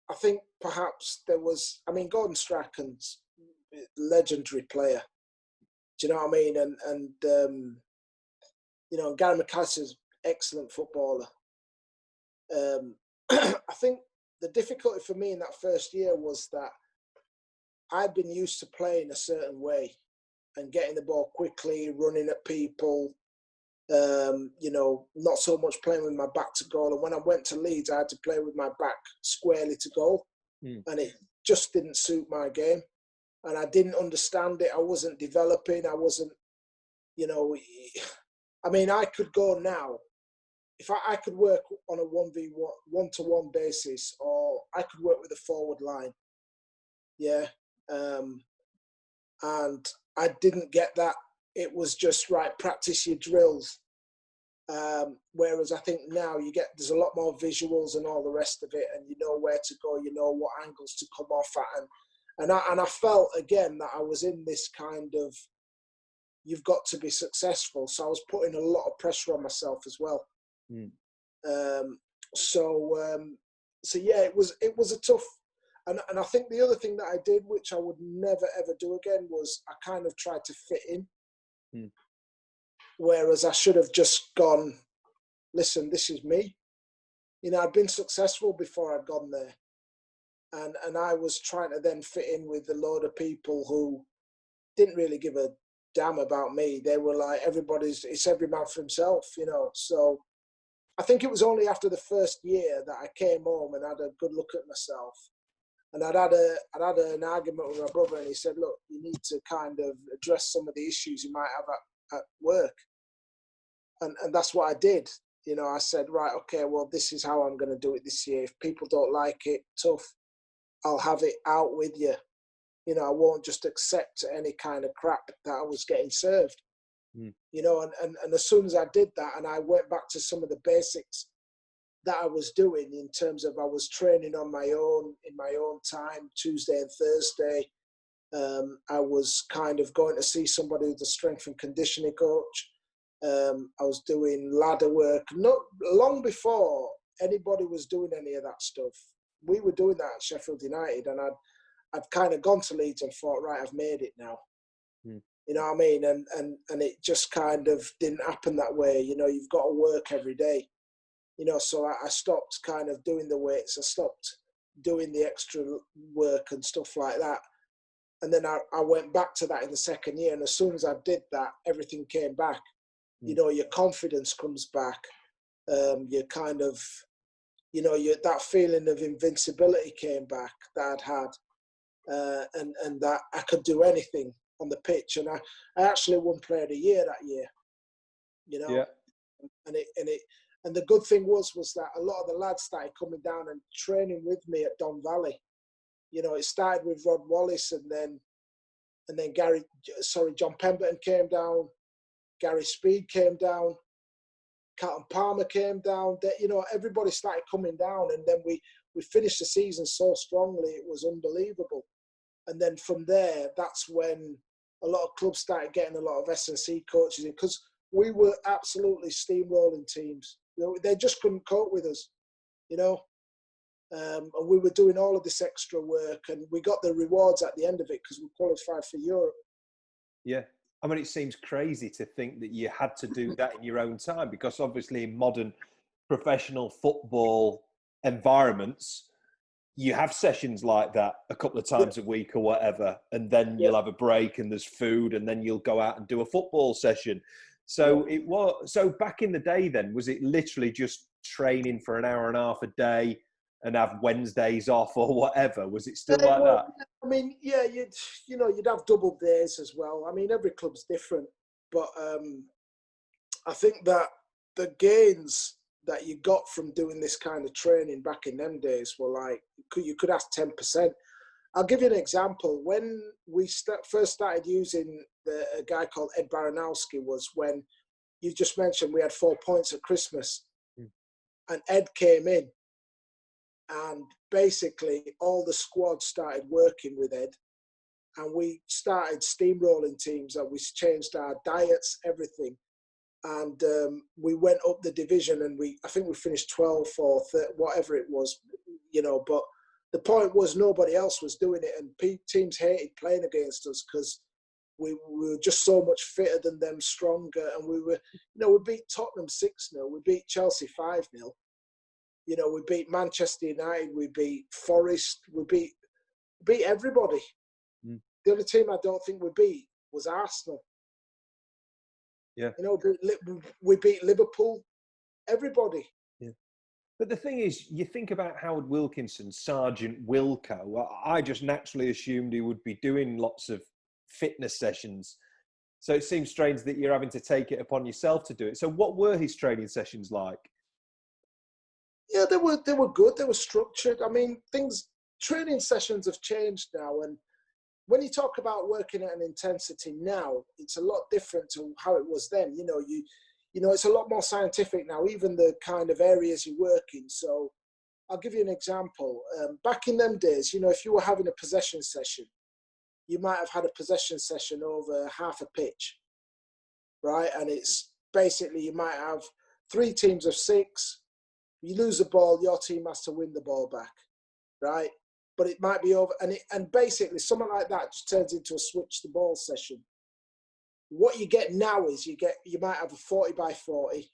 S3: I think perhaps there was, I mean, Gordon Strachan's legendary player. Do you know what I mean? And you know, Gary McAllister's excellent footballer. I think the difficulty for me in that first year was that I'd been used to playing a certain way and getting the ball quickly, running at people, you know, not so much playing with my back to goal. And when I went to Leeds, I had to play with my back squarely to goal. And it just didn't suit my game. And I didn't understand it. I wasn't developing. I wasn't, you know, I mean, I could go now. If I could work on a 1v1, one-to-one basis, or I could work with a forward line. Yeah. And I didn't get that. It was just, right, practice your drills. Whereas I think now there's a lot more visuals and all the rest of it, and you know where to go, you know what angles to come off at. And I felt, again, that I was in this kind of, you've got to be successful. So I was putting a lot of pressure on myself as well. So yeah, it was a tough, and I think the other thing that I did, which I would never ever do again, was I kind of tried to fit in. Whereas I should have just gone, listen, this is me. You know, I'd been successful before I'd gone there. And I was trying to then fit in with a load of people who didn't really give a damn about me. They were like, it's every man for himself, you know. So I think it was only after the first year that I came home and had a good look at myself And I'd had an argument with my brother, and he said, look, you need to kind of address some of the issues you might have at work. And that's what I did. You know, I said, right, okay, well, this is how I'm going to do it this year. If people don't like it, tough, I'll have it out with you. You know, I won't just accept any kind of crap that I was getting served. You know, and as soon as I did that, and I went back to some of the basics that I was doing in terms of I was training on my own, in my own time, Tuesday and Thursday. I was kind of going to see somebody who's a strength and conditioning coach. I was doing ladder work, not long before anybody was doing any of that stuff. We were doing that at Sheffield United, and I'd kind of gone to Leeds and thought, right, I've made it now. You know what I mean? And it just kind of didn't happen that way. You know, you've got to work every day. You know, so I stopped kind of doing the weights. I stopped doing the extra work and stuff like that. And then I went back to that in the second year. And as soon as I did that, everything came back. You know, your confidence comes back. You kind of, you know, that feeling of invincibility came back that I'd had. And that I could do anything on the pitch. And I actually won Player of the Year that year. You know?
S2: Yeah.
S3: And the good thing was that a lot of the lads started coming down and training with me at Don Valley. You know, it started with Rod Wallace, and then John Pemberton came down, Gary Speed came down, Carlton Palmer came down. You know, everybody started coming down, and then we finished the season so strongly, it was unbelievable. And then from there, that's when a lot of clubs started getting a lot of S&C coaches in, because we were absolutely steamrolling teams. They just couldn't cope with us, you know. And we were doing all of this extra work, and we got the rewards at the end of it because we qualified for Europe.
S2: Yeah. I mean, it seems crazy to think that you had to do that in your own time, because obviously in modern professional football environments, you have sessions like that a couple of times a week or whatever, and then you'll have a break and there's food, and then you'll go out and do a football session. So so back in the day then, was it literally just training for an hour and a half a day and have Wednesdays off or whatever? Was it still like that?
S3: I mean, yeah, you'd have double days as well. I mean, every club's different, but I think that the gains that you got from doing this kind of training back in them days were like, you could ask 10%. I'll give you an example. When we first started using a guy called Ed Baranowski, was when you just mentioned we had 4 points at Christmas, and Ed came in, and basically all the squad started working with Ed, and we started steamrolling teams, and we changed our diets, everything. And we went up the division, and I think we finished 12th or 3rd, whatever it was, you know. But the point was nobody else was doing it, and teams hated playing against us because we were just so much fitter than them, stronger. And we were, you know, we beat Tottenham 6-0, we beat Chelsea 5-0. You know, we beat Manchester United, we beat Forest, we beat everybody. The only team I don't think we beat was Arsenal.
S2: Yeah.
S3: You know, we beat Liverpool, everybody.
S2: Yeah. But the thing is, you think about Howard Wilkinson, Sergeant Wilco. Well, I just naturally assumed he would be doing lots of fitness sessions. So it seems strange that you're having to take it upon yourself to do it. So what were his training sessions like?
S3: Yeah, they were good. They were structured. I mean, training sessions have changed now, and when you talk about working at an intensity now, it's a lot different to how it was then. You know, it's a lot more scientific now, even the kind of areas you work in. So I'll give you an example. Back in them days, you know, if you were having a possession session, you might have had a possession session over half a pitch, right? And it's basically, you might have 3 teams of 6. You lose the ball, your team has to win the ball back, right? But it might be over, and basically something like that just turns into a switch the ball session. What you get now is you might have a 40 by 40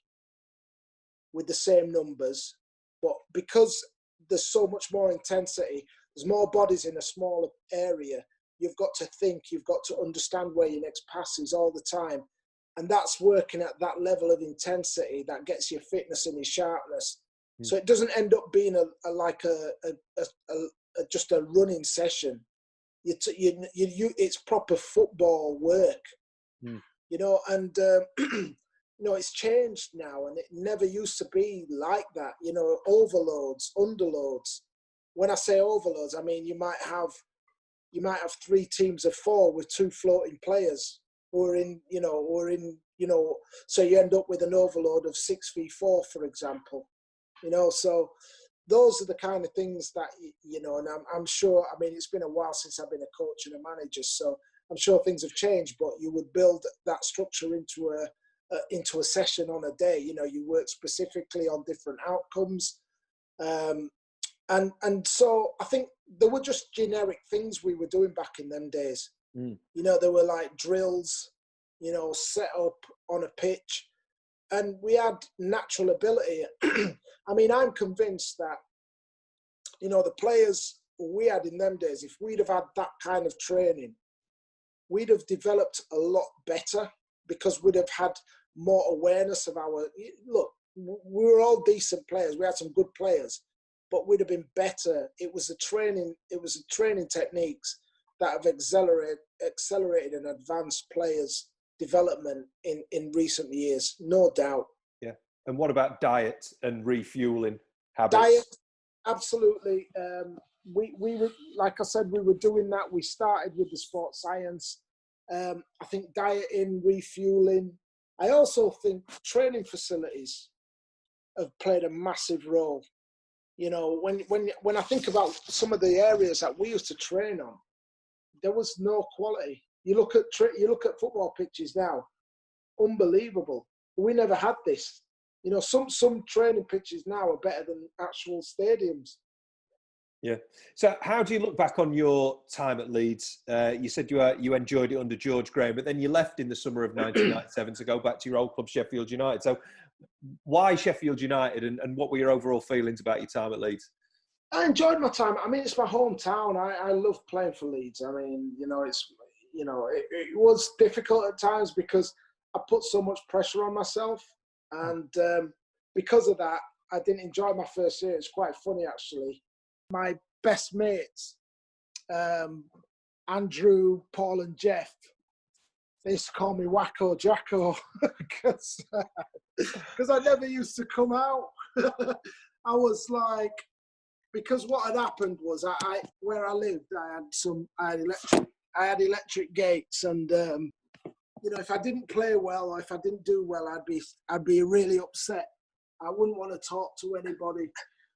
S3: with the same numbers, but because there's so much more intensity, there's more bodies in a smaller area. You've got to think, you've got to understand where your next pass is all the time, and that's working at that level of intensity that gets your fitness and your sharpness. So it doesn't end up being just a running session. It's proper football work, you know, and you know, it's changed now, and it never used to be like that. You know, overloads, underloads. When I say overloads, I mean you might have 3 teams of 4 with 2 floating players who are in, so you end up with an overload of 6v4, for example. You know, so those are the kind of things that, you know, and I'm sure, I mean, it's been a while since I've been a coach and a manager, so I'm sure things have changed, but you would build that structure into a session on a day. You know, you work specifically on different outcomes. And so I think there were just generic things we were doing back in them days. You know, there were like drills, you know, set up on a pitch, and we had natural ability. I mean, I'm convinced that, you know, the players we had in them days, if we'd have had that kind of training, we'd have developed a lot better, because we'd have had more awareness of look, we were all decent players. We had some good players, but we'd have been better. It was the training techniques that have accelerated and advanced players' development in recent years, no doubt.
S2: Yeah. And what about diet and refueling habits?
S3: Diet, absolutely. We were, like I said, we were doing that. We started with the sports science. I think dieting, refueling. I also think training facilities have played a massive role. You know, when I think about some of the areas that we used to train on, there was no quality. You look at football pitches now, unbelievable. We never had this. You know, some training pitches now are better than actual stadiums.
S2: Yeah. So how do you look back on your time at Leeds? You said you enjoyed it under George Graham, but then you left in the summer of 1997 to go back to your old club, Sheffield United. So why Sheffield United, and what were your overall feelings about your time at Leeds?
S3: I enjoyed my time. I mean, it's my hometown. I love playing for Leeds. I mean, you know, it was difficult at times because I put so much pressure on myself, and because of that, I didn't enjoy my first year. It's quite funny, actually. My best mates, Andrew, Paul, and Jeff, they used to call me Wacko Jacko because I never used to come out. I was like, because what had happened was where I lived, I had electric gates, and you know, if I didn't play well or if I didn't do well, I'd be really upset. I wouldn't want to talk to anybody.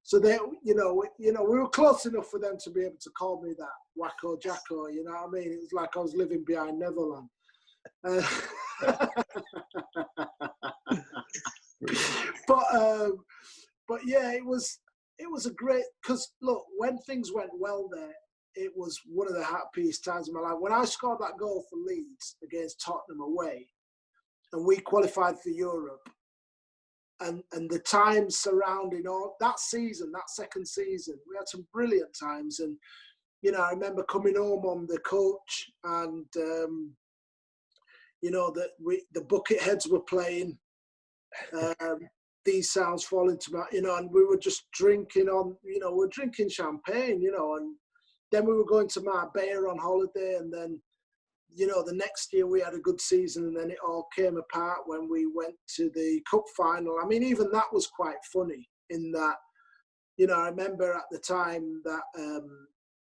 S3: So they, you know, we were close enough for them to be able to call me that, Wacko Jacko. You know what I mean? It was like I was living behind Neverland. But yeah, it was a great, because look, when things went well there, it was one of the happiest times of my life. When I scored that goal for Leeds against Tottenham away, and we qualified for Europe, and the time surrounding all that season, that second season, we had some brilliant times. And you know, I remember coming home on the coach, and you know, that the Bucketheads were playing. These sounds fall into my, you know, and we were just drinking we're drinking champagne, you know, and then we were going to Marbella on holiday, and then, you know, the next year we had a good season, and then it all came apart when we went to the cup final. I mean, even that was quite funny in that, you know, I remember at the time that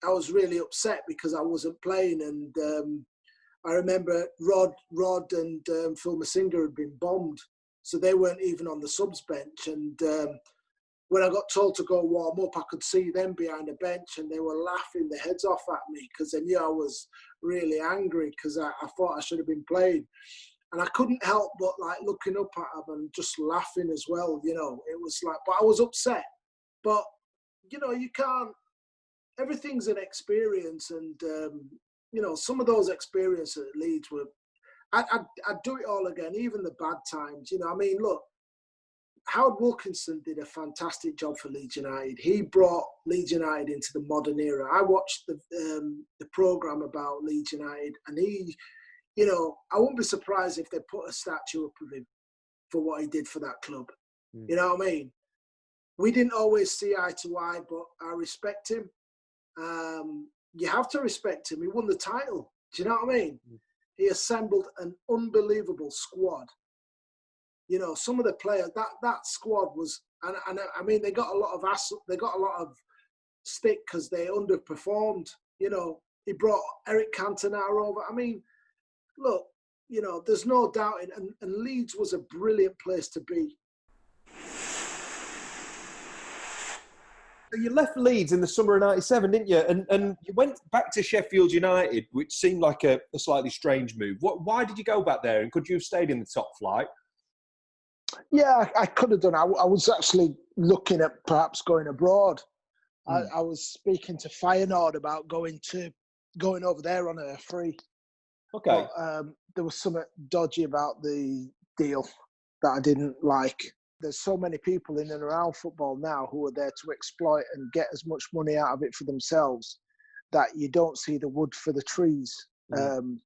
S3: I was really upset because I wasn't playing, and I remember Rod and Phil Masinga had been bombed, so they weren't even on the subs bench. And when I got told to go warm up, I could see them behind the bench, and they were laughing their heads off at me because they knew I was really angry because I thought I should have been playing. And I couldn't help but like looking up at them and just laughing as well. You know, it was like, but I was upset. But, you know, you can't, everything's an experience. And, you know, some of those experiences at Leeds were, I'd do it all again, even the bad times. You know, I mean, look, Howard Wilkinson did a fantastic job for Leeds United. He brought Leeds United into the modern era. I watched the programme about Leeds United, and he, you know, I wouldn't be surprised if they put a statue up of him for what he did for that club. You know what I mean? We didn't always see eye to eye, but I respect him. you have to respect him. He won the title. Do you know what I mean? He assembled an unbelievable squad. You know, some of the players, that squad was, and I mean, they got a lot of stick because they underperformed. You know, he brought Eric Cantona over. I mean, look, you know, there's no doubting, and Leeds was a brilliant place to be.
S2: You left Leeds in the summer of '97, didn't you? And you went back to Sheffield United, which seemed like a slightly strange move. Why did you go back there? And could you have stayed in the top flight?
S3: Yeah, I could have done. I was actually looking at perhaps going abroad. I was speaking to Feyenoord about going over there on a free.
S2: Okay.
S3: But there was something dodgy about the deal that I didn't like. There's so many people in and around football now who are there to exploit and get as much money out of it for themselves that you don't see the wood for the trees. In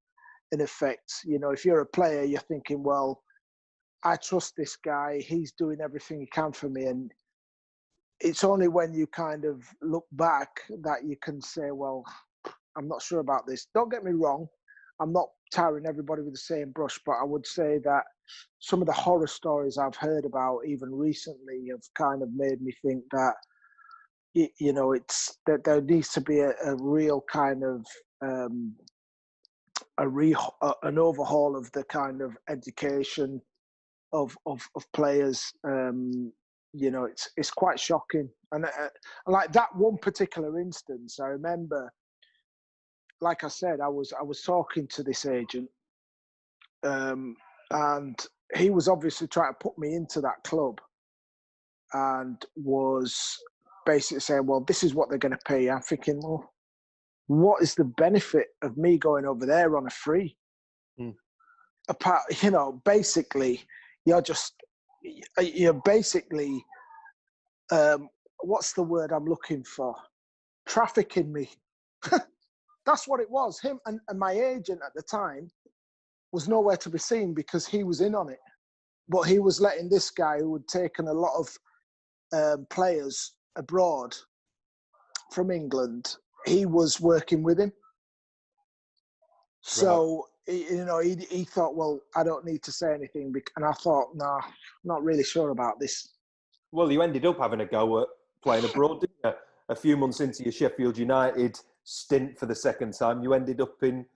S3: effect, you know, if you're a player, you're thinking, well, I trust this guy. He's doing everything he can for me. And it's only when you kind of look back that you can say, well, I'm not sure about this. Don't get me wrong. I'm not tarring everybody with the same brush, but I would say that some of the horror stories I've heard about even recently have kind of made me think that, you know, it's that there needs to be a real kind of an overhaul of the kind of education of players. You know, it's quite shocking, and like that one particular instance, I remember. Like I said, I was talking to this agent, and he was obviously trying to put me into that club, and was basically saying, "Well, this is what they're going to pay." I'm thinking, "Well, what is the benefit of me going over there on a free?" Apart, you know, basically, you're basically, what's the word I'm looking for? Trafficking me. That's what it was. Him and my agent at the time was nowhere to be seen because he was in on it. But he was letting this guy who had taken a lot of players abroad from England, he was working with him. So, you know, he thought, well, I don't need to say anything. And I thought, no, not really sure about this.
S2: Well, you ended up having a go at playing abroad, didn't you? A few months into your Sheffield United stint for the second time, you ended up in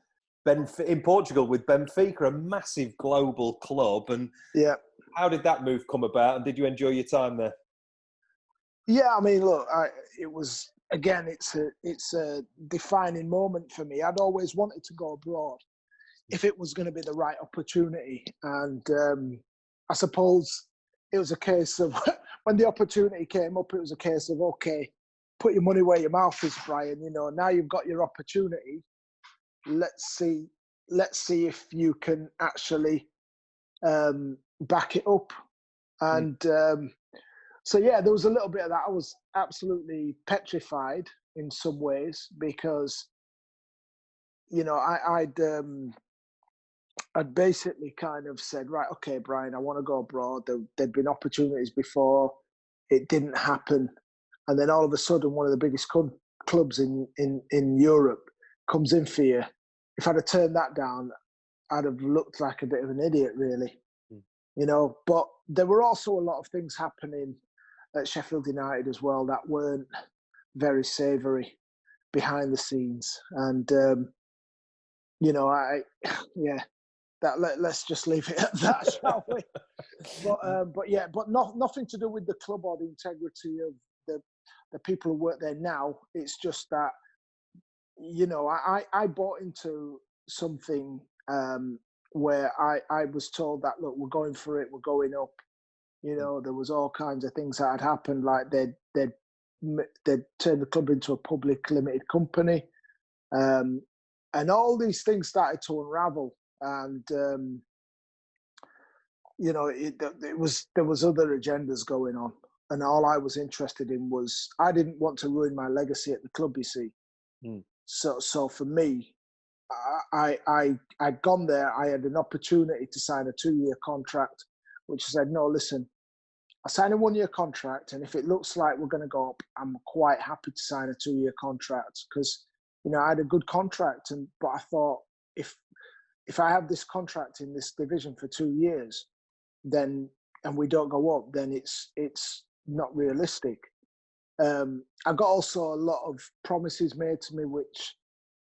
S2: Portugal with Benfica, a massive global club. And
S3: yeah,
S2: how did that move come about? And did you enjoy your time there?
S3: Yeah, I mean, look, it was, again, it's a defining moment for me. I'd always wanted to go abroad if it was going to be the right opportunity. And I suppose it was a case of when the opportunity came up, it was a case of, okay, put your money where your mouth is, Brian. You know, now you've got your opportunity. Let's see if you can actually back it up. And so, yeah, there was a little bit of that. I was absolutely petrified in some ways because, you know, I'd basically kind of said, right, okay, Brian, I want to go abroad. There'd been opportunities before. It didn't happen. And then all of a sudden, one of the biggest clubs in Europe comes in for you. If I'd have turned that down, I'd have looked like a bit of an idiot, really. You know, but there were also a lot of things happening at Sheffield United as well that weren't very savoury behind the scenes. And, you know, let's just leave it at that, shall we? But nothing to do with the club or the integrity of the people who work there now. It's just that, you know, I bought into something where I was told that, look, we're going for it, we're going up. You know, there was all kinds of things that had happened, like they'd turned the club into a public limited company, and all these things started to unravel. And you know, there was other agendas going on, and all I was interested in was I didn't want to ruin my legacy at the club. You see, so for me, I'd gone there. I had an opportunity to sign a 2-year contract, which I said, no, listen, I sign a 1-year contract, and if it looks like we're going to go up, I'm quite happy to sign a 2-year contract because, you know, I had a good contract, but I thought if I have this contract in this division for 2 years, then and we don't go up, then it's not realistic. I got also a lot of promises made to me, which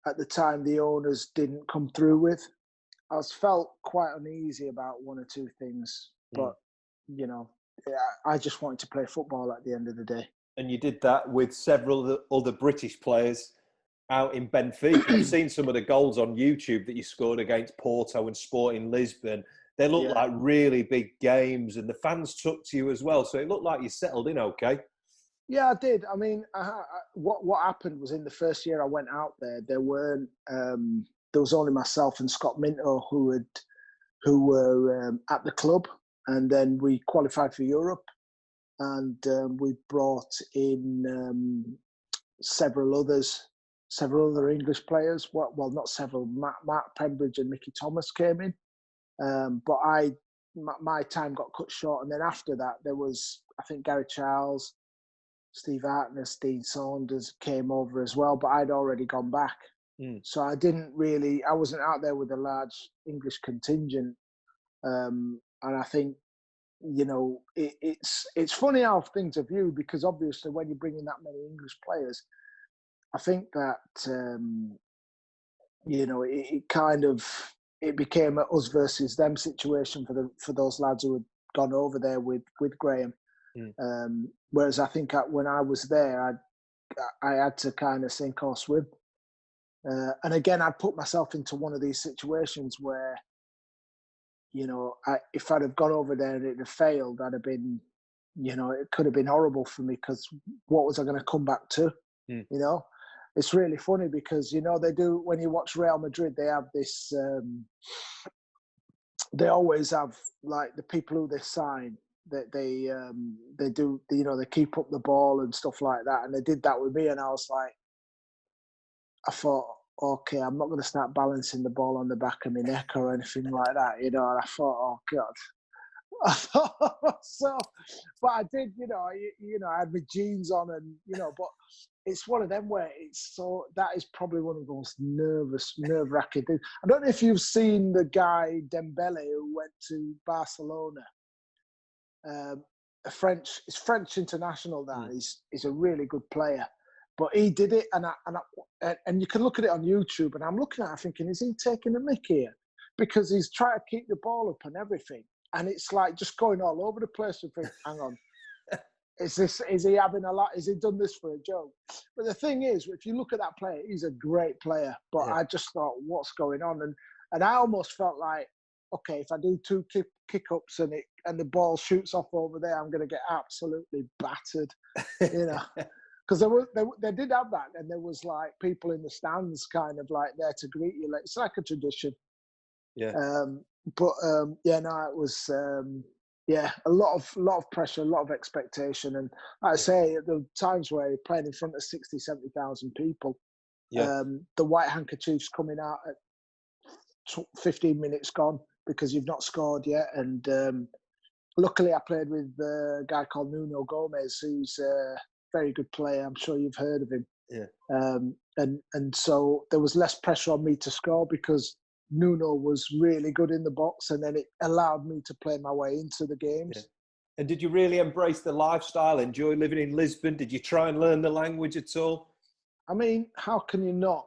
S3: at the time the owners didn't come through with. I was felt quite uneasy about one or two things, but you know, I just wanted to play football at the end of the day.
S2: And you did that with several other British players out in Benfica. I've seen some of the goals on YouTube that you scored against Porto and Sporting Lisbon. They looked like really big games, and the fans took to you as well. So it looked like you settled in okay.
S3: Yeah, I did. I mean, what happened was in the first year I went out there, there was only myself and Scott Minto who were at the club, and then we qualified for Europe, and we brought in several other English players. Well, not several. Mark Pembridge and Mickey Thomas came in, but my time got cut short, and then after that there was, I think, Gary Charles, Steve Hartness, Dean Saunders came over as well, but I'd already gone back. So I wasn't out there with a large English contingent. And I think, you know, it's funny how things are viewed, because obviously when you bring in that many English players, I think that, you know, it became a us versus them situation for those lads who had gone over there with Graham. Whereas I think when I was there, I had to kind of sink or swim. And again, I put myself into one of these situations where, you know, if I'd have gone over there and it had failed, I'd have been, you know, it could have been horrible for me, because what was I going to come back to? You know, it's really funny because, you know, they do, when you watch Real Madrid, they have this, they always have, like, the people who they sign, that they do, you know, they keep up the ball and stuff like that. And they did that with me. And I was like, I thought, okay, I'm not going to start balancing the ball on the back of my neck or anything like that, you know. And I thought, oh God. So, but I did, you know, I had my jeans on, and, you know, but it's one of them where that is probably one of the most nerve-wracking things. I don't know if you've seen the guy Dembele who went to Barcelona. French international now. He's a really good player, but he did it, and you can look at it on YouTube, and I'm looking at it thinking, is he taking a mick here? Because he's trying to keep the ball up and everything, and it's like just going all over the place. You think, hang on, is he having a lot? Is he done this for a joke? But the thing is, if you look at that player, he's a great player, but I just thought, what's going on? And I almost felt like, okay, if I do 2 kick-ups and the ball shoots off over there, I'm going to get absolutely battered, you know. Because they did have that, and there was like people in the stands kind of like there to greet you. Like, it's like a tradition. Yeah. It was a lot of pressure, a lot of expectation, and like I say, at the times where you're playing in front of 60, 70,000 people, the white handkerchiefs coming out at 15 minutes gone because you've not scored yet. And luckily I played with a guy called Nuno Gomez, who's a very good player. I'm sure you've heard of him. And so there was less pressure on me to score because Nuno was really good in the box, and then it allowed me to play my way into the games.
S2: And did you really embrace the lifestyle, enjoy living in Lisbon? Did you try and learn the language at all?
S3: I mean, how can you not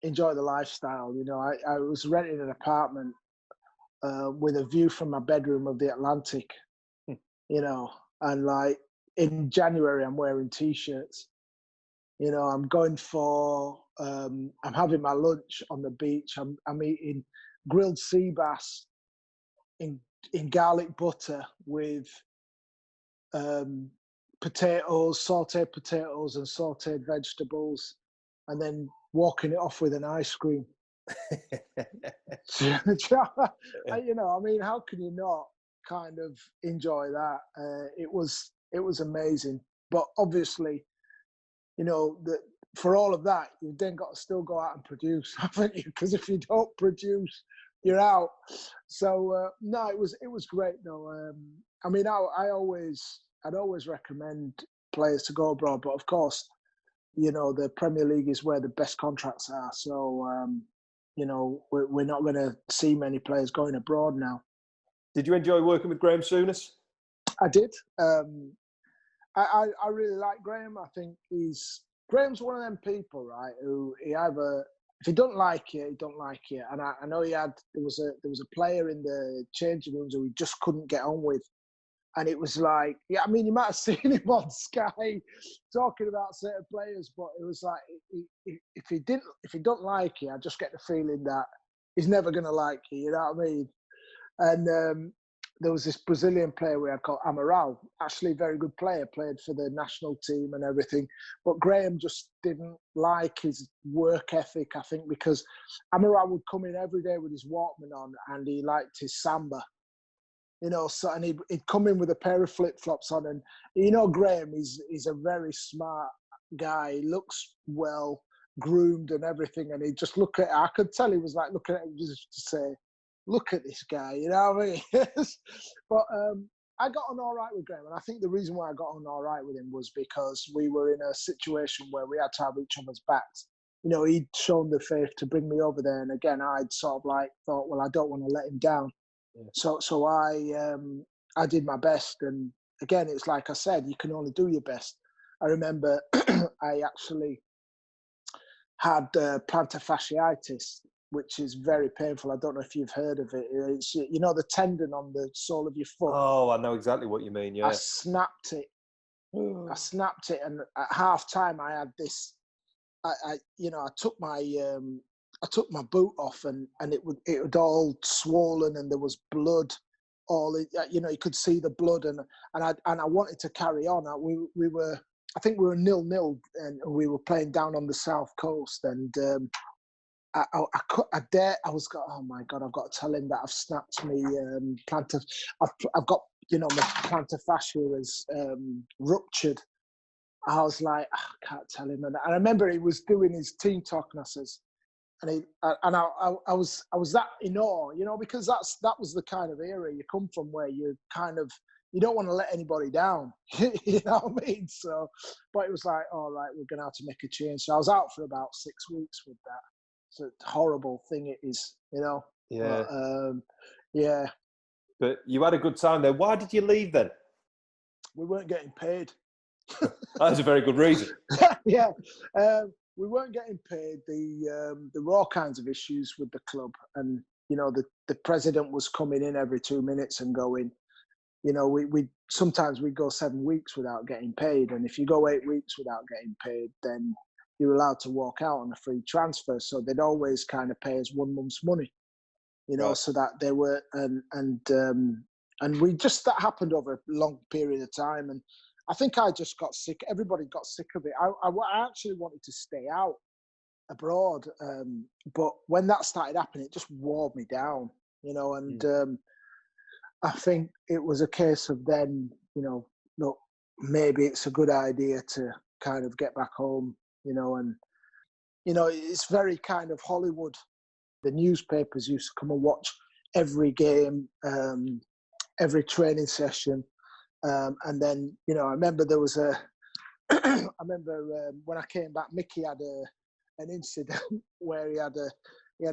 S3: enjoy the lifestyle? You know, I was renting an apartment with a view from my bedroom of the Atlantic, you know, and like in January, I'm wearing T-shirts. You know, I'm going for, I'm having my lunch on the beach. I'm eating grilled sea bass in garlic butter with potatoes, sauteed potatoes and sauteed vegetables, and then walking it off with an ice cream. You know, I mean, how can you not kind of enjoy that? It was amazing. But obviously, you know, for all of that, you've then got to still go out and produce, haven't you? Because if you don't produce, you're out. So no, it was great though. I mean, I'd always recommend players to go abroad, but of course, the Premier League is where the best contracts are. So we're not going to see many players going abroad now.
S2: Did you enjoy working with Graham Souness?
S3: I did. I really like Graham. I think Graham's one of them people, right? Who if he don't like you, he don't like you. And I know there was a player in the changing rooms who he just couldn't get on with, and it was like, I mean, you might have seen him on Sky talking about certain players, but it was like if he don't like you, I just get the feeling that he's never going to like you. You know what I mean? And there was this Brazilian player we had called Amaral, actually a very good player, played for the national team and everything. But Graham just didn't like his work ethic, I think, because Amaral would come in every day with his Walkman on and he liked his samba. And he'd come in with a pair of flip-flops on. And, Graham, he's a very smart guy. He looks well groomed and everything. And he'd just look at it. I could tell he was like looking at him just to say, look at this guy, you know what I mean? But I got on all right with Graham. And I think the reason why I got on all right with him was because we were in a situation where we had to have each other's backs. He'd shown the faith to bring me over there. And again, I'd sort of like thought, well, I don't want to let him down. Yeah. So I did my best. And again, it's like I said, you can only do your best. I remember I actually had plantar fasciitis, which is very painful. I don't know if you've heard of it. It's, the tendon on the sole of your foot.
S2: Oh, I know exactly what you mean, yeah.
S3: I snapped it. And at half time I had this, I took my boot off and it was all swollen and there was blood all, you could see the blood and I wanted to carry on. I think we were 0-0 and we were playing down on the south coast and, I was got. Oh my God! I've got to tell him that I've snapped me plantar. I've got my plantar fascia is ruptured. I was like, I can't tell him. And I remember he was doing his team talk, and I says, I was that in awe, because that was the kind of era you come from where you don't want to let anybody down, you know what I mean? So, but it was like, all right, we're gonna have to make a change. So I was out for about 6 weeks with that. It's a horrible thing it is, Yeah. But, yeah.
S2: But you had a good time there. Why did you leave then?
S3: We weren't getting paid.
S2: That's a very good reason.
S3: Yeah. We weren't getting paid. There were all kinds of issues with the club. And, the president was coming in every 2 minutes and going, we sometimes we go 7 weeks without getting paid. And if you go 8 weeks without getting paid, then you're allowed to walk out on a free transfer. So they'd always kind of pay us 1 month's money, right. So that they were, and we just, that happened over a long period of time. And I think I just got sick. Everybody got sick of it. I actually wanted to stay out abroad. But when that started happening, it just wore me down, and I think it was a case of then, look, maybe it's a good idea to kind of get back home. And it's very kind of Hollywood. The newspapers used to come and watch every game, every training session. And then, I remember there was when I came back, Mickey had an incident where he had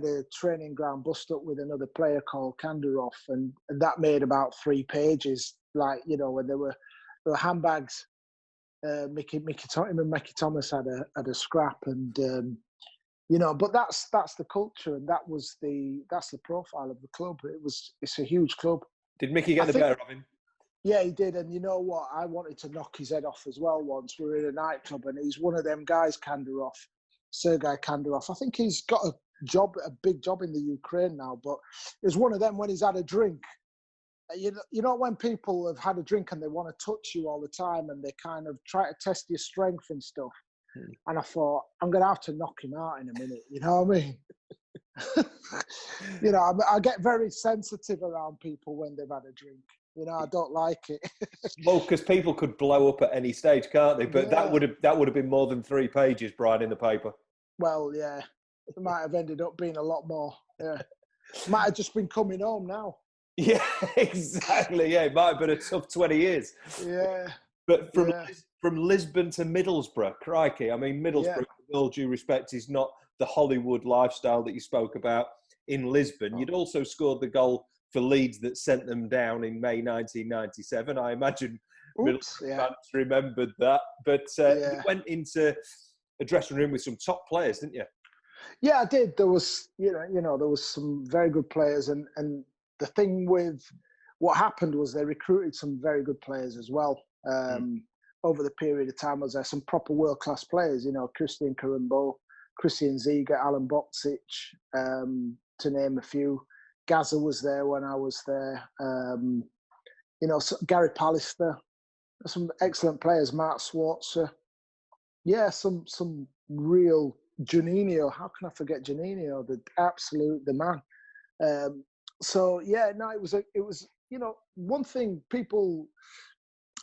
S3: a training ground bust up with another player called Kandarov. And that made about 3 pages, like, when there were handbags. Mickey Thomas had a scrap, and but that's the culture, and that's the profile of the club. It's a huge club.
S2: Did Mickey get the better of him?
S3: Yeah, he did. And you know what? I wanted to knock his head off as well once. We were in a nightclub, and he's one of them guys, Sergei Kandarov. I think he's got a big job in the Ukraine now, but it was one of them when he's had a drink. When people have had a drink and they want to touch you all the time and they kind of try to test your strength and stuff. And I thought, I'm going to have to knock him out in a minute. You know what I mean? I get very sensitive around people when they've had a drink. I don't like it.
S2: Well, because people could blow up at any stage, can't they? But yeah. that would have been more than 3 pages, Brian, in the paper.
S3: Well, yeah. It might have ended up being a lot more. Yeah. Might have just been coming home now.
S2: Yeah, exactly. Yeah, it might have been a tough 20 years.
S3: Yeah.
S2: But
S3: Yeah.
S2: from Lisbon to Middlesbrough, crikey. I mean, Middlesbrough,
S3: Yeah.
S2: with all due respect, is not the Hollywood lifestyle that you spoke about in Lisbon. You'd also scored the goal for Leeds that sent them down in May 1997. I imagine
S3: Oops.
S2: Middlesbrough
S3: Yeah.
S2: fans remembered that. But you
S3: Yeah.
S2: went into a dressing room with some top players, didn't you?
S3: Yeah, I did. There was, there was some very good players, and the thing with what happened was they recruited some very good players as well. Over the period of time, was there some proper world class players? Christian Karumbo, Christian Ziga, Alan Boksic, to name a few. Gaza was there when I was there. Gary Pallister, some excellent players. Mark Schwarzer. Yeah, some real Juninho. How can I forget Juninho? The man. So yeah, no, it was one thing people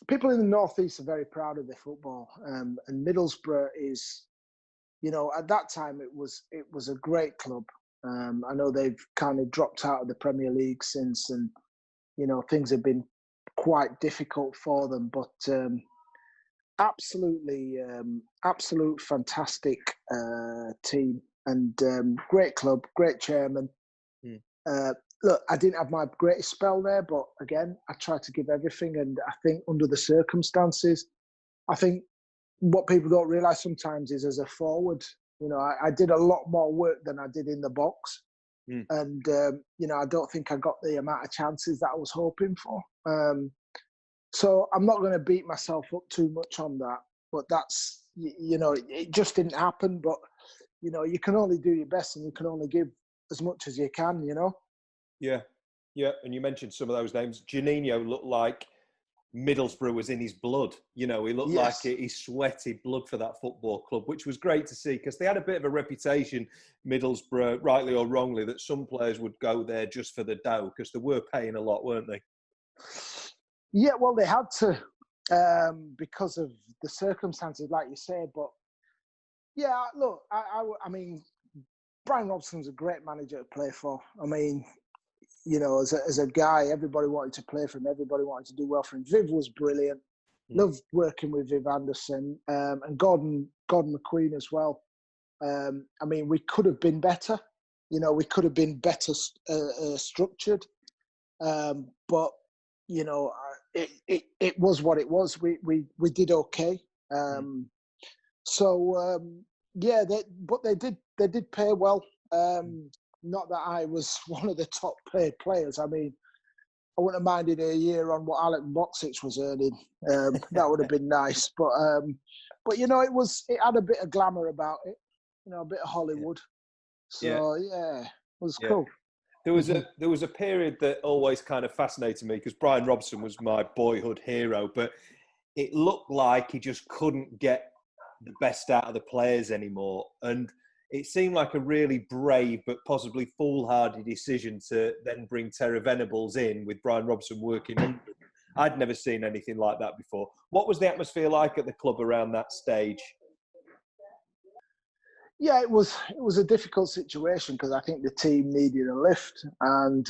S3: in the northeast are very proud of their football, and Middlesbrough is, at that time it was a great club. I know they've kind of dropped out of the Premier League since, and things have been quite difficult for them, but. Absolute fantastic team, and great club, great chairman. Look, I didn't have my greatest spell there, but again, I tried to give everything, and I think under the circumstances, I think what people don't realise sometimes is as a forward, I did a lot more work than I did in the box, and I don't think I got the amount of chances that I was hoping for. So I'm not going to beat myself up too much on that, but that's, it just didn't happen. But, you can only do your best, and you can only give as much as you can,
S2: Yeah, yeah. And you mentioned some of those names. Juninho looked like Middlesbrough was in his blood. He looked like he sweated blood for that football club, which was great to see, because they had a bit of a reputation, Middlesbrough, rightly or wrongly, that some players would go there just for the dough, because they were paying a lot, weren't they?
S3: Yeah, well, they had to, because of the circumstances, like you say. But yeah, look, I mean, Brian Robson's a great manager to play for. I mean, as a guy, everybody wanted to play for him. Everybody wanted to do well for him. Viv was brilliant. Loved working with Viv Anderson, and Gordon McQueen as well. I mean, we could have been better. We could have been better structured, but. It was what it was. We did okay. So yeah, but they did pay well. Not that I was one of the top paid players. I mean, I wouldn't have minded a year on what Alec Boksic was earning. That would have been nice. But it had a bit of glamour about it. A bit of Hollywood. So yeah, it was cool.
S2: There was a period that always kind of fascinated me, because Brian Robson was my boyhood hero, but it looked like he just couldn't get the best out of the players anymore. And it seemed like a really brave but possibly foolhardy decision to then bring Terry Venables in with Brian Robson working under him. I'd never seen anything like that before. What was the atmosphere like at the club around that stage?
S3: Yeah, it was a difficult situation, because I think the team needed a lift, and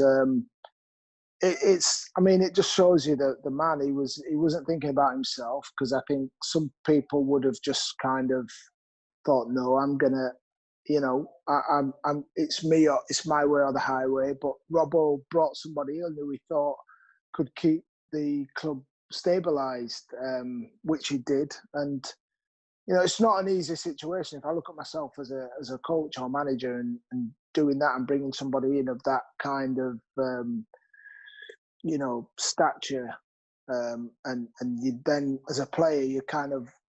S3: it just shows you that the man, he wasn't thinking about himself, because I think some people would have just kind of thought, no, I'm gonna, I'm it's me, or it's my way or the highway. But Robbo brought somebody in who he thought could keep the club stabilised, which he did, and. It's not an easy situation. If I look at myself as a coach or manager, and doing that and bringing somebody in of that kind of, stature, and you then, as a player, you're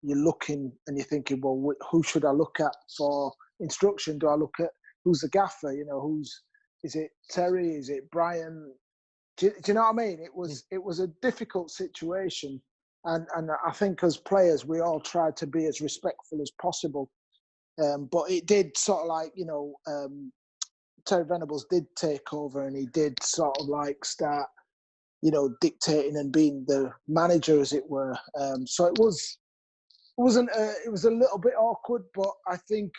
S3: looking and you're thinking, well, who should I look at for instruction? Do I look at who's the gaffer? Is it Terry? Is it Brian? Do you know what I mean? It was a difficult situation. And I think as players, we all tried to be as respectful as possible. But it did sort of like, Terry Venables did take over, and he did sort of like start, dictating and being the manager, as it were. So it was a little bit awkward, but I think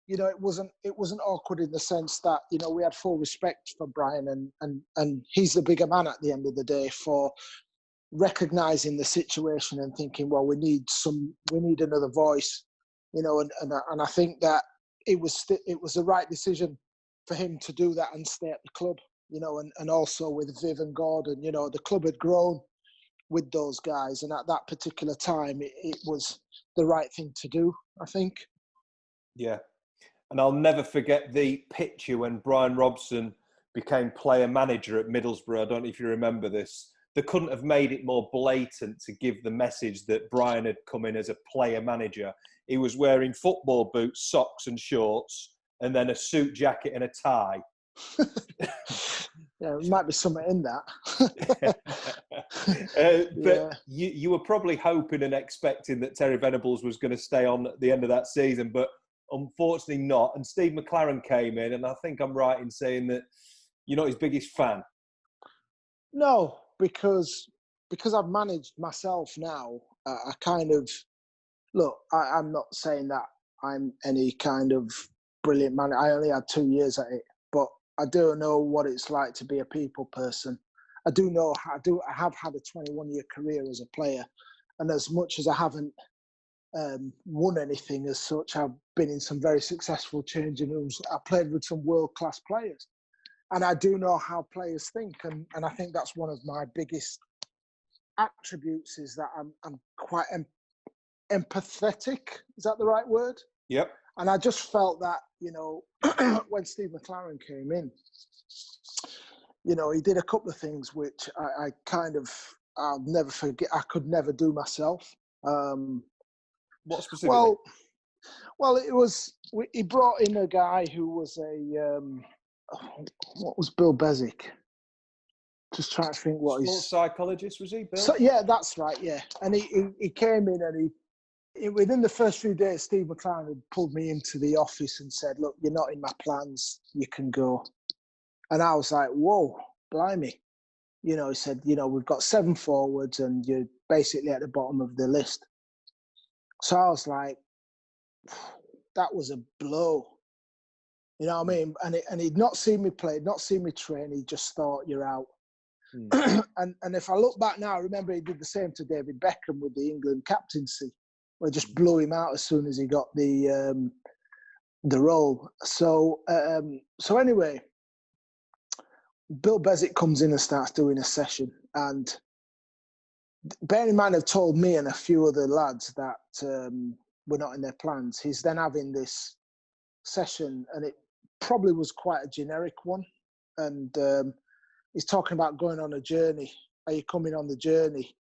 S3: it wasn't awkward in the sense that, we had full respect for Brian and he's the bigger man at the end of the day for recognizing the situation and thinking, well, we need another voice, and I think that it was the right decision for him to do that and stay at the club, and also with Viv and Gordon, the club had grown with those guys, and at that particular time, it was the right thing to do, I think.
S2: Yeah. And I'll never forget the picture when Brian Robson became player manager at Middlesbrough. I don't know if you remember this. They couldn't have made it more blatant to give the message that Brian had come in as a player manager. He was wearing football boots, socks and shorts, and then a suit jacket and a tie.
S3: Yeah, there might be something in that.
S2: But you were probably hoping and expecting that Terry Venables was going to stay on at the end of that season, but unfortunately not. And Steve McLaren came in, and I think I'm right in saying that you're not his biggest fan.
S3: No, because I've managed myself now. I kind of look. I'm not saying that I'm any kind of brilliant man. I only had 2 years at it, but I do know what it's like to be a people person. I do know. I have had a 21-year career as a player, and as much as I haven't won anything as such, I've been in some very successful changing rooms. I played with some world-class players, and I do know how players think, and I think that's one of my biggest attributes is that I'm quite empathetic. Is that the right word?
S2: Yep.
S3: And I just felt that, when Steve McLaren came in, he did a couple of things which I'll never forget. I could never do myself.
S2: What specifically?
S3: Well, he brought in a guy who was what was Bill Bezic? Just trying to think what
S2: Sports psychologist, was he, Bill?
S3: So, yeah, that's right, yeah. And he came in and within the first few days, Steve McLaren had pulled me into the office and said, look, you're not in my plans, you can go. And I was like, whoa, blimey. He said, we've got 7 forwards and you're basically at the bottom of the list. So I was like, that was a blow. You know what I mean? And he'd not seen me play, not seen me train. He just thought, you're out. And if I look back now, I remember he did the same to David Beckham with the England captaincy, where he just blew him out as soon as he got the role. So anyway, Bill Bezic comes in and starts doing a session. And bearing in mind, they've told me and a few other lads that were not in their plans. He's then having this session, and it probably was quite a generic one. And he's talking about going on a journey. Are you coming on the journey?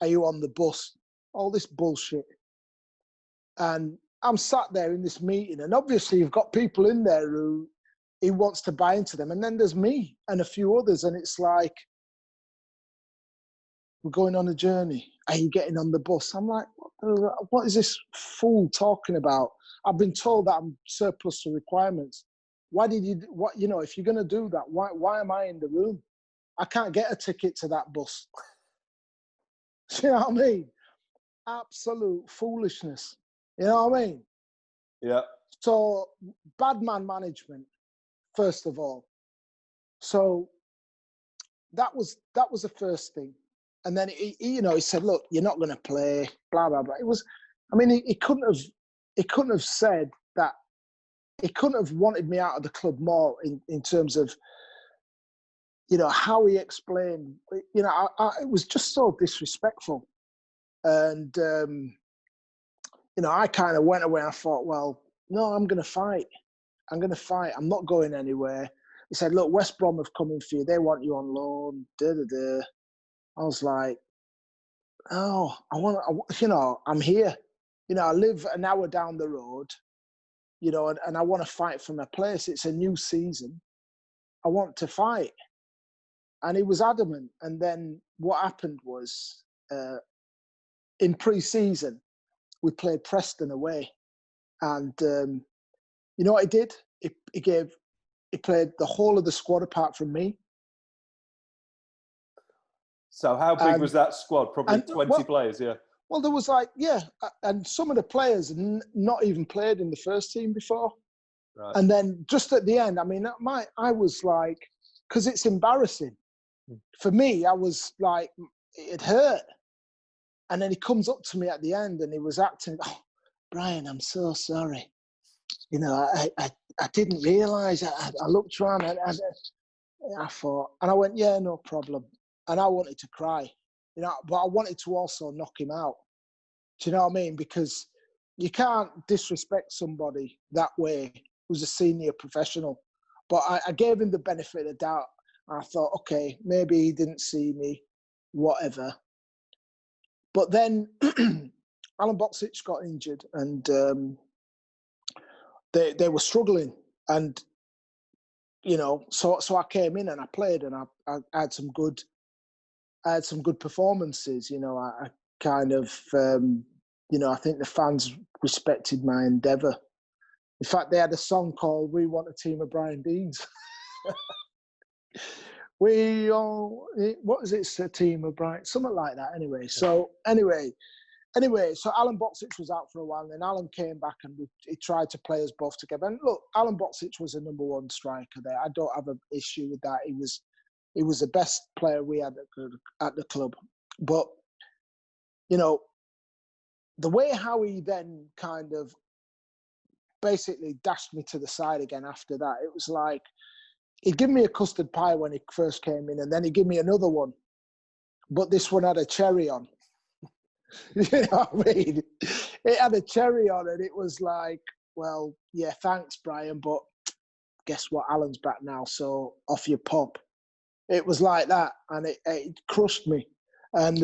S3: Are you on the bus? All this bullshit. And I'm sat there in this meeting, and obviously you've got people in there who he wants to buy into them. And then there's me and a few others, and it's like, we're going on a journey. Are you getting on the bus? I'm like, what is this fool talking about? I've been told that I'm surplus to requirements. Why did you, if you're going to do that, why am I in the room? I can't get a ticket to that bus. You know what I mean? Absolute foolishness. You know what I mean?
S2: Yeah.
S3: So, bad man management, first of all. So, that was the first thing. And then he said, "Look, you're not going to play." Blah blah blah. It was, he couldn't have said that. He couldn't have wanted me out of the club more in terms of, how he explained. It was just so disrespectful. And I kind of went away and I thought, well, no, I'm going to fight. I'm going to fight. I'm not going anywhere. He said, "Look, West Brom have come in for you. They want you on loan." I was like, "Oh, I'm here. I live an hour down the road, and I want to fight for my place. It's a new season. I want to fight." And he was adamant. And then what happened was, in pre-season, we played Preston away. And you know what he did? He played the whole of the squad apart from me.
S2: So how big was that squad? Probably 20 players, yeah.
S3: Well, there was and some of the players not even played in the first team before.
S2: Right.
S3: And then just at the end, I mean, I was like, because it's embarrassing. For me, I was like, it hurt. And then he comes up to me at the end and he was acting, oh, Brian, I'm so sorry. You know, I didn't realise. I looked around and I thought, and I went, yeah, no problem. And I wanted to cry, you know, but I wanted to also knock him out. Do you know what I mean? Because you can't disrespect somebody that way who's a senior professional. But I gave him the benefit of the doubt. I thought, okay, maybe he didn't see me, whatever. But then Alan Boxic got injured and they were struggling. And, you know, so I came in and I played and I had some good performances. You know, I kind of, you know, I think the fans respected my endeavour. In fact, they had a song called "We Want a Team of Brian Deans." We all, what is it? It's a team of Brian, something like that. Anyway, so Alan Boxic was out for a while, and then Alan came back and he tried to play us both together. And look, Alan Boxic was a number one striker there. I don't have an issue with that. He was the best player we had at the club. But, you know, the way how he then kind of basically dashed me to the side again after that, it was like, he'd give me a custard pie when he first came in, and then he'd give me another one. But this one had a cherry on. You know what I mean? It had a cherry on, and it was like, well, yeah, thanks, Brian, but guess what? Alan's back now, so off you pop. It was like that, and it crushed me. And,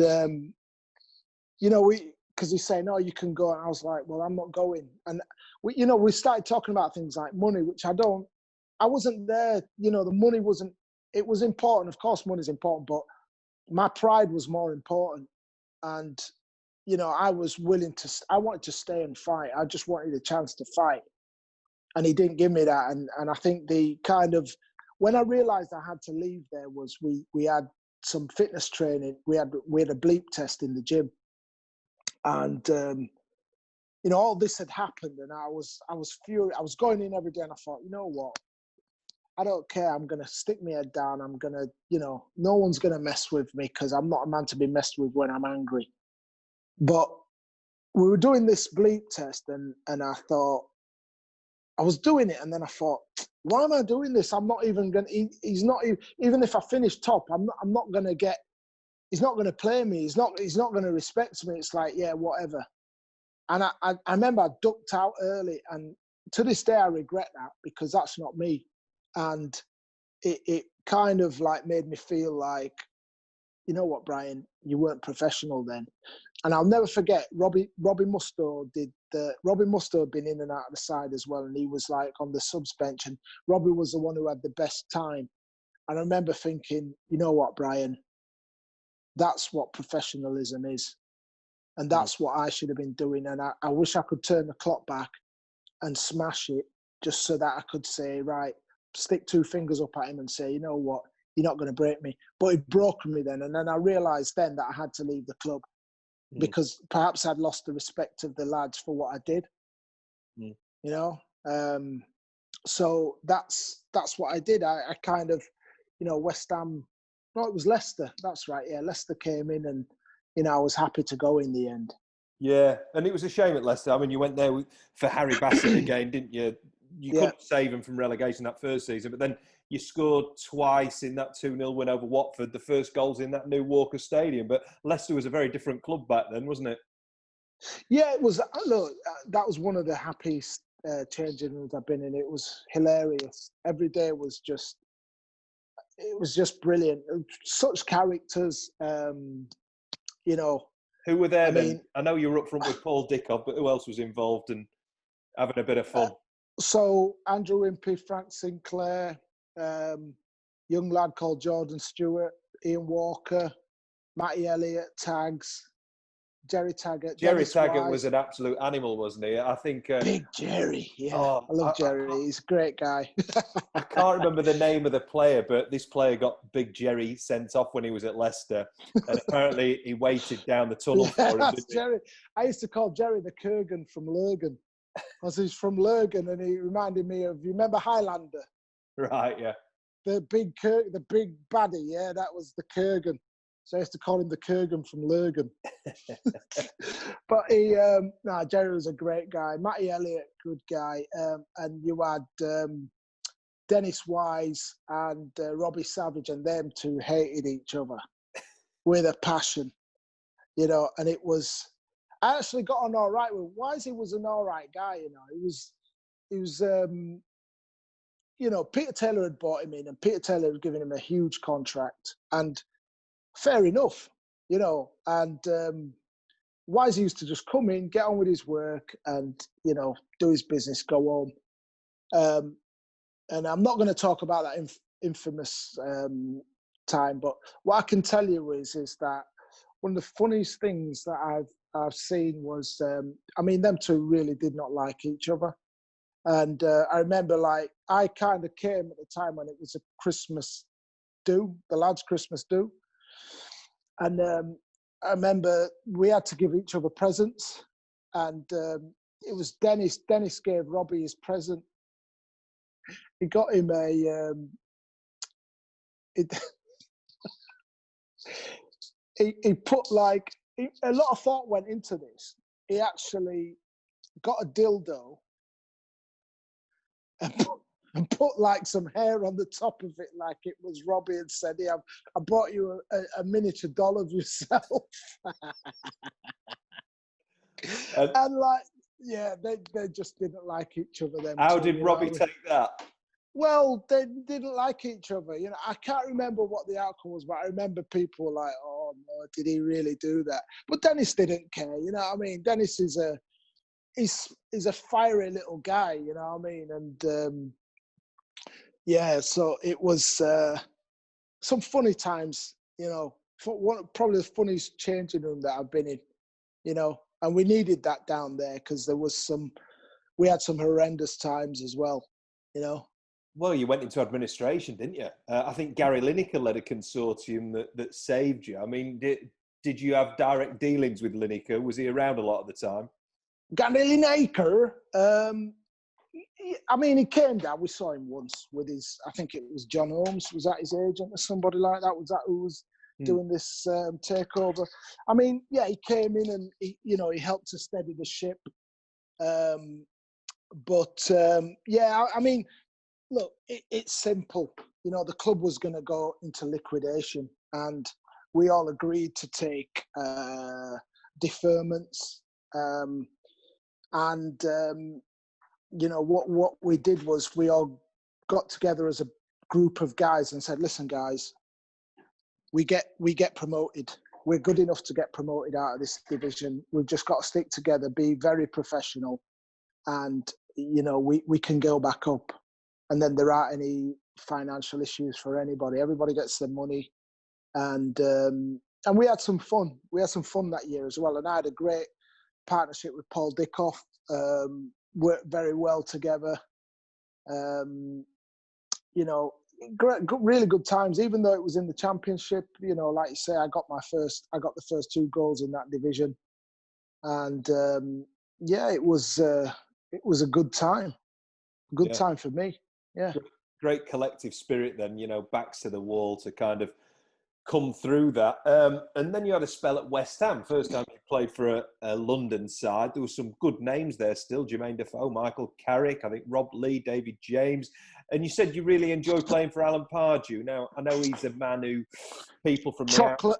S3: you know, because he's saying, no, you can go. And I was like, well, I'm not going. And, we started talking about things like money, which I wasn't there. You know, the money wasn't, it was important. Of course, money's important, but my pride was more important. And, you know, I wanted to stay and fight. I just wanted a chance to fight. And he didn't give me that. And I think the kind of, when I realised I had to leave there was we had some fitness training. We had a bleep test in the gym. And, you know, all this had happened and I was furious. I was going in every day and I thought, you know what? I don't care. I'm going to stick my head down. I'm going to, you know, no one's going to mess with me because I'm not a man to be messed with when I'm angry. But we were doing this bleep test and I thought, I was doing it and then I thought, why am I doing this? I'm not even going to, he's not, even if I finish top, I'm not going to get, he's not going to play me. He's not going to respect me. It's like, yeah, whatever. And I remember I ducked out early and to this day I regret that because that's not me. And it kind of like made me feel like, you know what, Brian, you weren't professional then. And I'll never forget, Robbie Mustoe Robbie Mustoe had been in and out of the side as well. And he was like on the subs bench and Robbie was the one who had the best time. And I remember thinking, you know what, Brian, that's what professionalism is. And that's what I should have been doing. And I wish I could turn the clock back and smash it just so that I could say, right, stick two fingers up at him and say, you know what, you're not going to break me. But it broke me then. And then I realised then that I had to leave the club because perhaps I'd lost the respect of the lads for what I did, you know. So that's what I did. I kind of, you know, West Ham, no, it was Leicester. That's right. Yeah, Leicester came in and, you know, I was happy to go in the end.
S2: Yeah, and it was a shame at Leicester. I mean, you went there for Harry Bassett again, didn't you? You couldn't save him from relegation that first season, but then you scored twice in that 2-0 win over Watford, the first goals in that new Walker Stadium. But Leicester was a very different club back then, wasn't it?
S3: Yeah, it was. Look, that was one of the happiest changing rooms I've been in. It was hilarious. Every day was just, it was just brilliant. Such characters, you know.
S2: Who were there then? I know you were up front with Paul Dickov, but who else was involved and having a bit of fun?
S3: So Andrew Impey, Frank Sinclair, young lad called Jordan Stewart, Ian Walker, Matty Elliott, Tags, Jerry Taggart.
S2: Jerry Taggart was an absolute animal, wasn't he? I think...
S3: Big Jerry, yeah. I love Jerry. He's a great guy.
S2: I can't remember the name of the player, but this player got Big Jerry sent off when he was at Leicester. And apparently he waited down the tunnel for him.
S3: That's Jerry. I used to call Jerry the Kurgan from Lurgan. because he's from Lurgan, and he reminded me of, you remember Highlander?
S2: Right, yeah.
S3: The big baddie, yeah, that was the Kurgan. So I used to call him the Kurgan from Lurgan. But Jerry was a great guy. Matty Elliott, good guy. And you had Dennis Wise and Robbie Savage, and them two hated each other with a passion, and it was, I actually got on all right with Wise. He was an all right guy, he was Peter Taylor had bought him in, and Peter Taylor had given him a huge contract, and fair enough, and Wise used to just come in, get on with his work, and, do his business, go home. And I'm not going to talk about that infamous time, but what I can tell you is that one of the funniest things that I've seen was, them two really did not like each other. And I remember, I kind of came at the time when it was a Christmas do, the lads' Christmas do. And I remember we had to give each other presents. And it was Dennis. Dennis gave Robbie his present. He got him he put a lot of thought went into this. He actually got a dildo and put some hair on the top of it, like it was Robbie, and said, "Yeah, I bought you a miniature doll of yourself." And they just didn't like each other. Then
S2: how did Robbie take that?
S3: Well, they didn't like each other. I can't remember what the outcome was, but I remember people were like, "Oh no, did he really do that?" But Dennis didn't care. You know what I mean? Dennis is he's a fiery little guy. You know what I mean? And so it was some funny times. Probably the funniest changing room that I've been in. And we needed that down there because we had some horrendous times as well.
S2: Well, you went into administration, didn't you? I think Gary Lineker led a consortium that saved you. I mean, did you have direct dealings with Lineker? Was he around a lot of the time?
S3: Gary Lineker, he came down. We saw him once with I think it was John Holmes. Was that his agent or somebody like that? Was that who was doing this takeover? He came in and he helped to steady the ship. Look, it's simple. The club was going to go into liquidation, and we all agreed to take deferments. What we did was we all got together as a group of guys and said, "Listen, guys, we get promoted. We're good enough to get promoted out of this division. We've just got to stick together, be very professional, and we can go back up. And then there aren't any financial issues for anybody. Everybody gets their money." And we had some fun. We had some fun that year as well. And I had a great partnership with Paul Dickoff. Worked very well together. Really good times. Even though it was in the championship, like you say, I got the first 2 goals in that division. And it was a good time. Good time for me. Yeah.
S2: Great collective spirit then, backs to the wall to kind of come through that. And then you had a spell at West Ham. First time you played for a London side. There were some good names there still. Jermaine Defoe, Michael Carrick, I think Rob Lee, David James. And you said you really enjoyed playing for Alan Pardew. Now, I know he's a man who people from
S3: chocolate.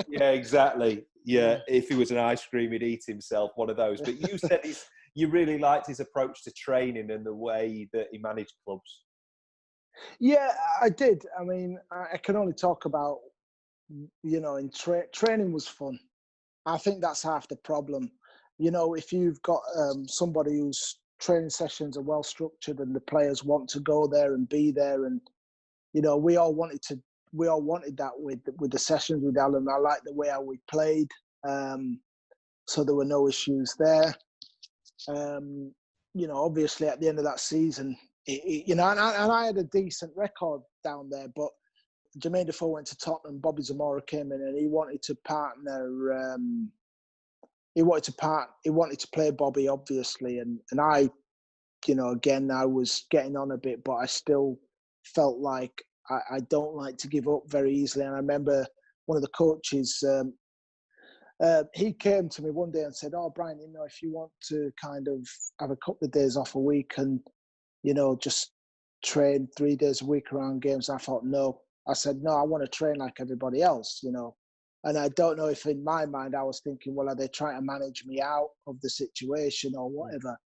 S2: Yeah, exactly. Yeah, if he was an ice cream, he'd eat himself, one of those. But you said you really liked his approach to training and the way that he managed clubs.
S3: Yeah, I did. I can only talk about, in training was fun. I think that's half the problem. If you've got somebody whose training sessions are well structured and the players want to go there and be there, and we all wanted that with the sessions with Alan. I liked the way how we played, so there were no issues there. Obviously at the end of that season, and I had a decent record down there, but Jermaine Defoe went to Tottenham, Bobby Zamora came in, and he wanted to partner he wanted to play Bobby, obviously, and I, again, I was getting on a bit, but I still felt like I don't like to give up very easily. And I remember one of the coaches, he came to me one day and said, "Oh, Brian, if you want to kind of have a couple of days off a week and, just train 3 days a week around games." I thought, no. I said, no, I want to train like everybody else, And I don't know if in my mind I was thinking, well, are they trying to manage me out of the situation or whatever?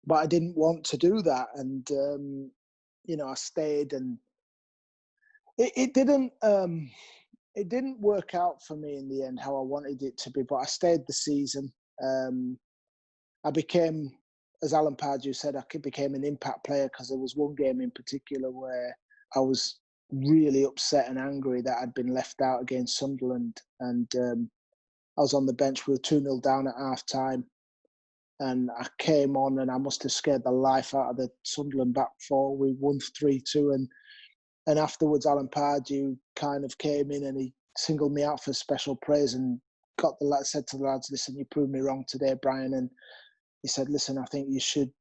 S3: But I didn't want to do that. And, I stayed, and it didn't work out for me in the end how I wanted it to be, but I stayed the season. I became, as Alan Pardew said, I became an impact player because there was one game in particular where I was really upset and angry that I'd been left out against Sunderland. And I was on the bench. We were 2-0 down at half-time. And I came on and I must have scared the life out of the Sunderland back four. We won 3-2. And afterwards, Alan Pardew kind of came in and he singled me out for special praise and said to the lads, "Listen, you proved me wrong today, Brian." And he said, "Listen, I think you should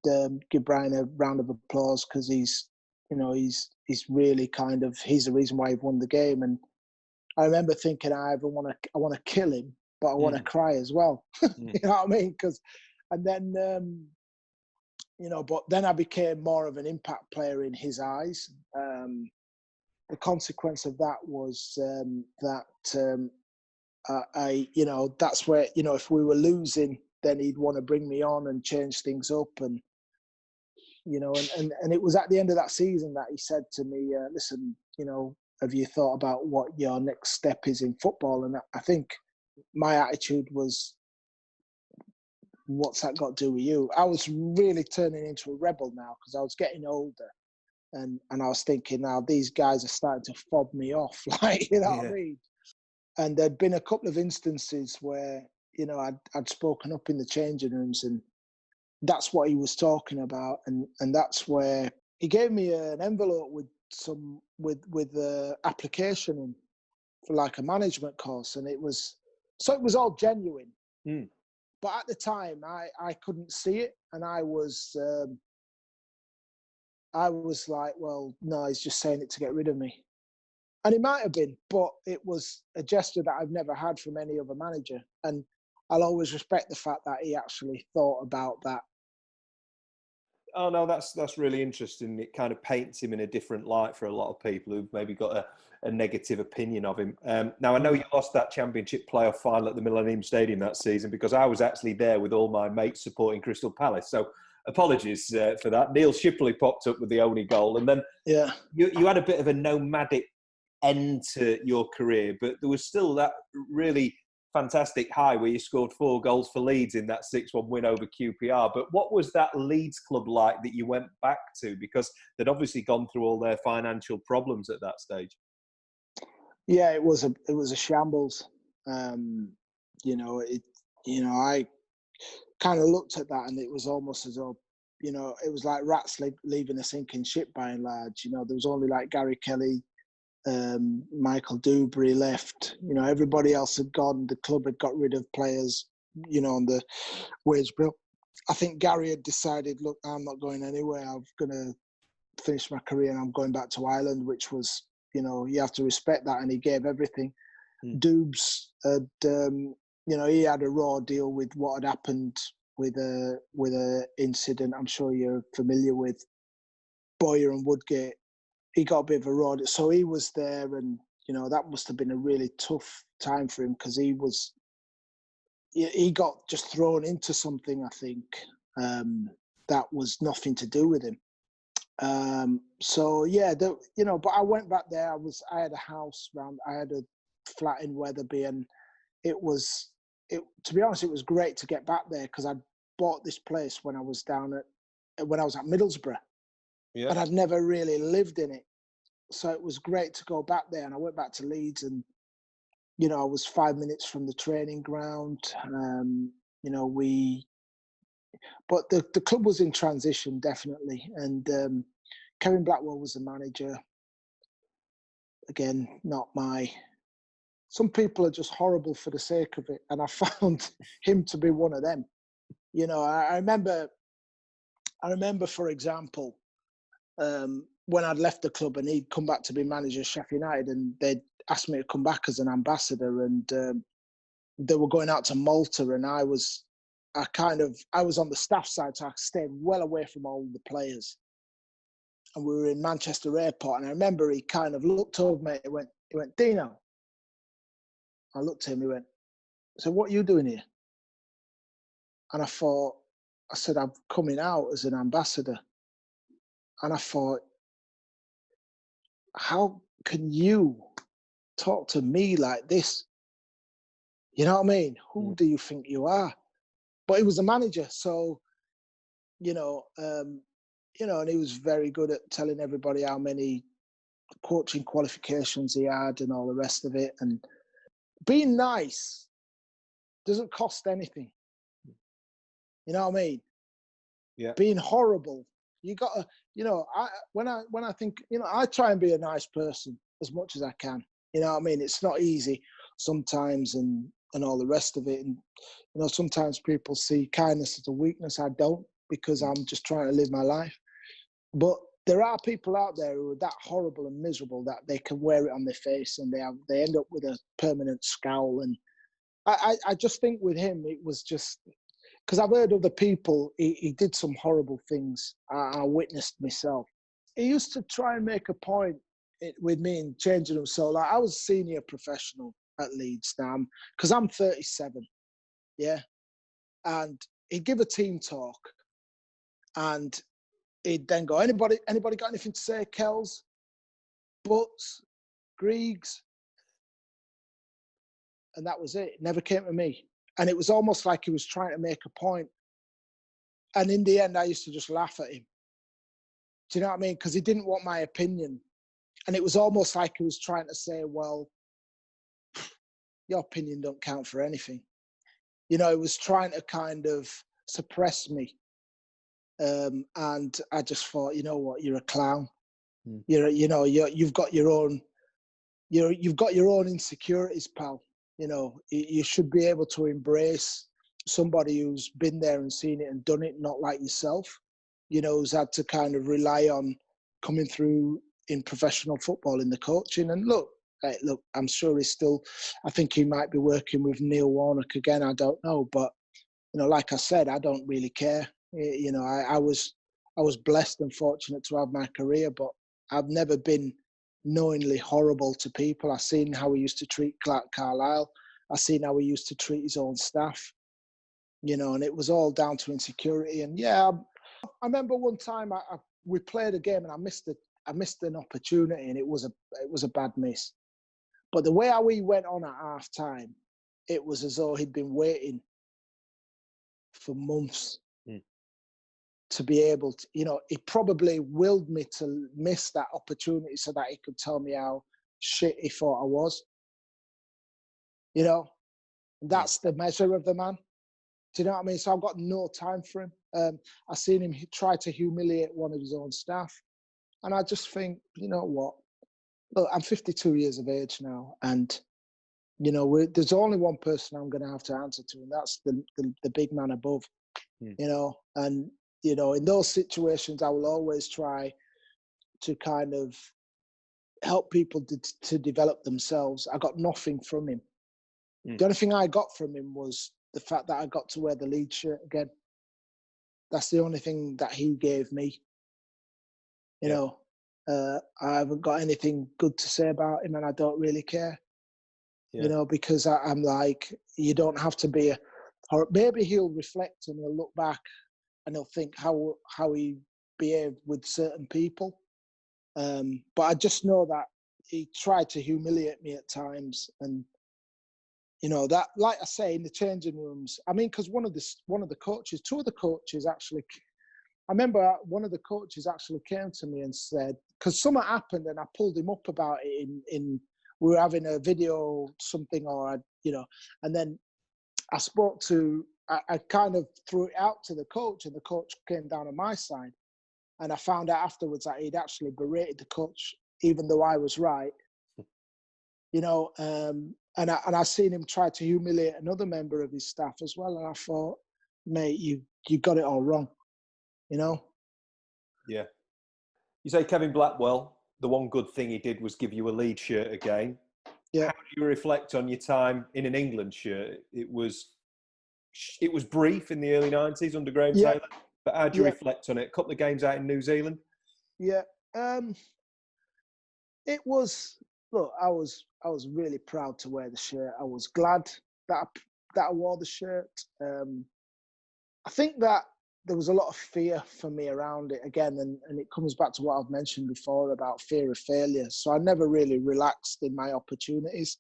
S3: give Brian a round of applause because he's really he's the reason why you've won the game." And I remember thinking, I want to kill him, but I want to cry as well. You know what I mean? And then, but then I became more of an impact player in his eyes. The consequence of that was that's where, if we were losing, then he'd want to bring me on and change things up. And, and it was at the end of that season that he said to me, "Listen, have you thought about what your next step is in football?" And I think my attitude was, "What's that got to do with you?" I was really turning into a rebel now because I was getting older. And I was thinking, now these guys are starting to fob me off, what I mean? And there'd been a couple of instances where, I'd spoken up in the changing rooms, and that's what he was talking about. And that's where he gave me an envelope with the application in for like a management course. And it was all genuine. But at the time, I couldn't see it. And I was like, well, no, he's just saying it to get rid of me. And it might have been, but it was a gesture that I've never had from any other manager. And I'll always respect the fact that he actually thought about that.
S2: Oh, no, that's really interesting. It kind of paints him in a different light for a lot of people who've maybe got a negative opinion of him. Now, I know you lost that championship playoff final at the Millennium Stadium that season because I was actually there with all my mates supporting Crystal Palace. So apologies for that. Neil Shipley popped up with the only goal. And then you had a bit of a nomadic end to your career, but there was still that really fantastic high where you scored 4 goals for Leeds in that 6-1 win over QPR. But what was that Leeds club like that you went back to? Because they'd obviously gone through all their financial problems at that stage.
S3: Yeah, it was a shambles. I kind of looked at that and it was almost as though, it was like rats leaving a sinking ship by and large. There was only like Gary Kelly, Michael Dewberry left. Everybody else had gone. The club had got rid of players, on the wage bill. I think Gary had decided, look, I'm not going anywhere. I'm going to finish my career and I'm going back to Ireland, which was, you have to respect that. And he gave everything. Dubes had, he had a raw deal with what had happened with a incident I'm sure you're familiar with, Boyer and Woodgate. He got a bit of a raw deal. So he was there, and that must have been a really tough time for him because he got just thrown into something, I think, that was nothing to do with him. But I went back there. I had a house I had a flat in Wetherby, and to be honest, it was great to get back there because I bought this place when I was at Middlesbrough, but I'd never really lived in it. So it was great to go back there, and I went back to Leeds, and I was 5 minutes from the training ground. But the club was in transition, definitely, and Kevin Blackwell was the manager. Again, not my some people are just horrible for the sake of it, and I found him to be one of them. You know, I remember, for example, when I'd left the club and he'd come back to be manager of Sheffield United, and they'd asked me to come back as an ambassador, and they were going out to Malta, and I was on the staff side, so I stayed well away from all the players. And we were in Manchester Airport, and I remember he kind of looked over me. He went, Dino. I looked at him. He went, so what are you doing here? And I said, I'm coming out as an ambassador. And I thought, how can you talk to me like this? You know what I mean? Who do you think you are? But he was a manager, so and he was very good at telling everybody how many coaching qualifications he had and all the rest of it. And being nice doesn't cost anything. You know what I mean?
S2: Yeah.
S3: Being horrible, you gotta, when I think, I try and be a nice person as much as I can. You know what I mean? It's not easy sometimes, and all the rest of it. And sometimes people see kindness as a weakness. I don't, because I'm just trying to live my life. But there are people out there who are that horrible and miserable that they can wear it on their face, and they end up with a permanent scowl. And I just think with him, it was just because I've heard other people, he did some horrible things. I witnessed myself. He used to try and make a point with me in changing room. So like, I was senior professional at Leeds now, because I'm 37, yeah? And he'd give a team talk, and he'd then go, anybody got anything to say? Kells, Butts, Griegs? And that was it. It never came to me. And it was almost like he was trying to make a point. And in the end, I used to just laugh at him. Do you know what I mean? Because he didn't want my opinion. And it was almost like he was trying to say, well, your opinion don't count for anything. He was trying to kind of suppress me. And I just thought, you know what, you're a clown. You've got your own insecurities, pal. You should be able to embrace somebody who's been there and seen it and done it, not like yourself, who's had to kind of rely on coming through in professional football in the coaching. And look, I'm sure I think he might be working with Neil Warnock again. I don't know. But, like I said, I don't really care. I was blessed and fortunate to have my career, but I've never been knowingly horrible to people. I've seen how he used to treat Clark Carlisle. I've seen how he used to treat his own staff, and it was all down to insecurity. And yeah, I remember one time we played a game and I missed an opportunity, and it was a bad miss. But the way how he went on at half time, it was as though he'd been waiting for months to be able to, he probably willed me to miss that opportunity so that he could tell me how shit he thought I was. That's the measure of the man. Do you know what I mean? So I've got no time for him. I've seen him try to humiliate one of his own staff. And I just think, you know what? Look, I'm 52 years of age now, and there's only one person I'm going to have to answer to, and that's the big man above. And in those situations, I will always try to kind of help people to develop themselves. I got nothing from him. The only thing I got from him was the fact that I got to wear the Leeds shirt again. That's the only thing that he gave me. I haven't got anything good to say about him, and I don't really care. Because I'm like, you don't have to be or maybe he'll reflect and he'll look back and he'll think how he behaved with certain people. But I just know that he tried to humiliate me at times. And, that, like I say, in the changing rooms, I mean, because two of the coaches actually, I remember one of the coaches actually came to me and said, because something happened and I pulled him up about it we were having a video something, and then I spoke to, I kind of threw it out to the coach, and the coach came down on my side. And I found out afterwards that he'd actually berated the coach, even though I was right. I seen him try to humiliate another member of his staff as well, and I thought, mate, you got it all wrong, you know.
S2: Yeah. You say Kevin Blackwell, the one good thing he did was give you a Leeds shirt again.
S3: Yeah.
S2: How do you reflect on your time in an England shirt? It was brief in the early 90s under Graham
S3: Yeah.
S2: Taylor, but how do you
S3: Yeah.
S2: reflect on it? A couple of games out in New Zealand?
S3: Yeah. It was, look, I was really proud to wear the shirt. I was glad that I wore the shirt. I think that there was a lot of fear for me around it again, and it comes back to what I've mentioned before about fear of failure. So I never really relaxed in my opportunities,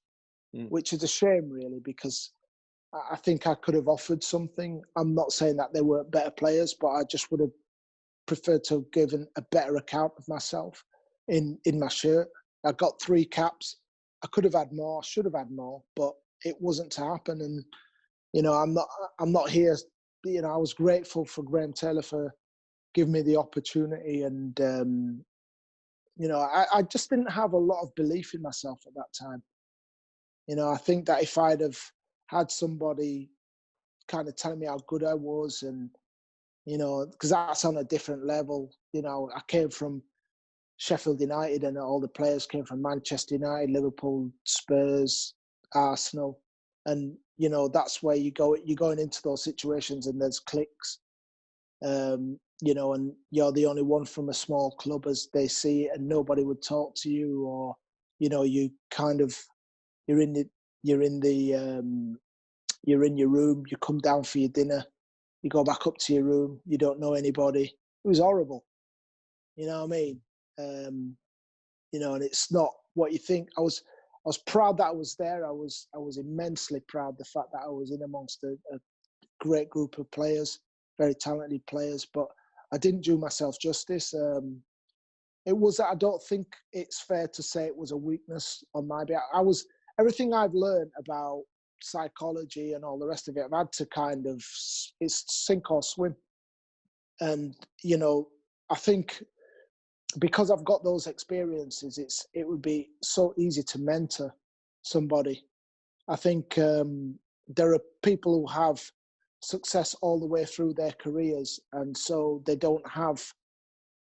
S3: which is a shame, really, because I think I could have offered something. I'm not saying that they weren't better players, but I just would have preferred to have given a better account of myself in my shirt. I got 3 caps. I could have had more, should have had more, but it wasn't to happen. And you know, I'm not here. You know, I was grateful for Graham Taylor for giving me the opportunity, and you know, I just didn't have a lot of belief in myself at that time. You know, I think that if I'd have had somebody kind of telling me how good I was, and you know, because that's on a different level. You know, I came from Sheffield United, and all the players came from Manchester United, Liverpool, Spurs, Arsenal, and you know that's where you go. You're going into those situations, and there's cliques, you know, and you're the only one from a small club as they see it, and nobody would talk to you, or you know, you kind of you're in the you're in the you're in your room. You come down for your dinner, you go back up to your room. You don't know anybody. It was horrible. You know what I mean? You know, and it's not what you think. I was proud that I was there. I was immensely proud the fact that I was in amongst a great group of players, very talented players. But I didn't do myself justice. It was that I don't think it's fair to say it was a weakness on my behalf. Everything I've learned about psychology and all the rest of it, I've had to kind of, it's sink or swim. And you know, I think because I've got those experiences, it would be so easy to mentor somebody. I think there are people who have success all the way through their careers, and so they don't have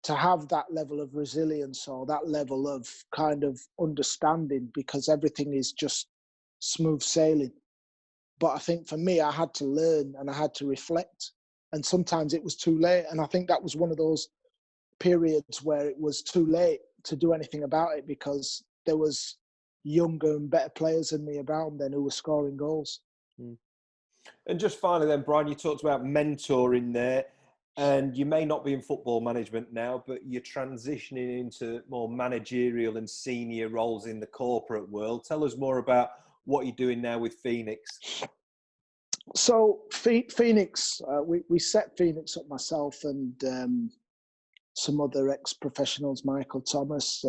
S3: to have that level of resilience or that level of kind of understanding because everything is just smooth sailing. But I think for me, I had to learn and I had to reflect, and sometimes it was too late. And I think that was one of those periods where it was too late to do anything about it because there was younger and better players than me around then who were scoring goals.
S2: And just finally then, Brian, you talked about mentoring there, and you may not be in football management now, but you're transitioning into more managerial and senior roles in the corporate world. Tell us more about what you're doing now with Phoenix.
S3: So Phoenix, we set Phoenix up, myself and some other ex-professionals, Michael Thomas,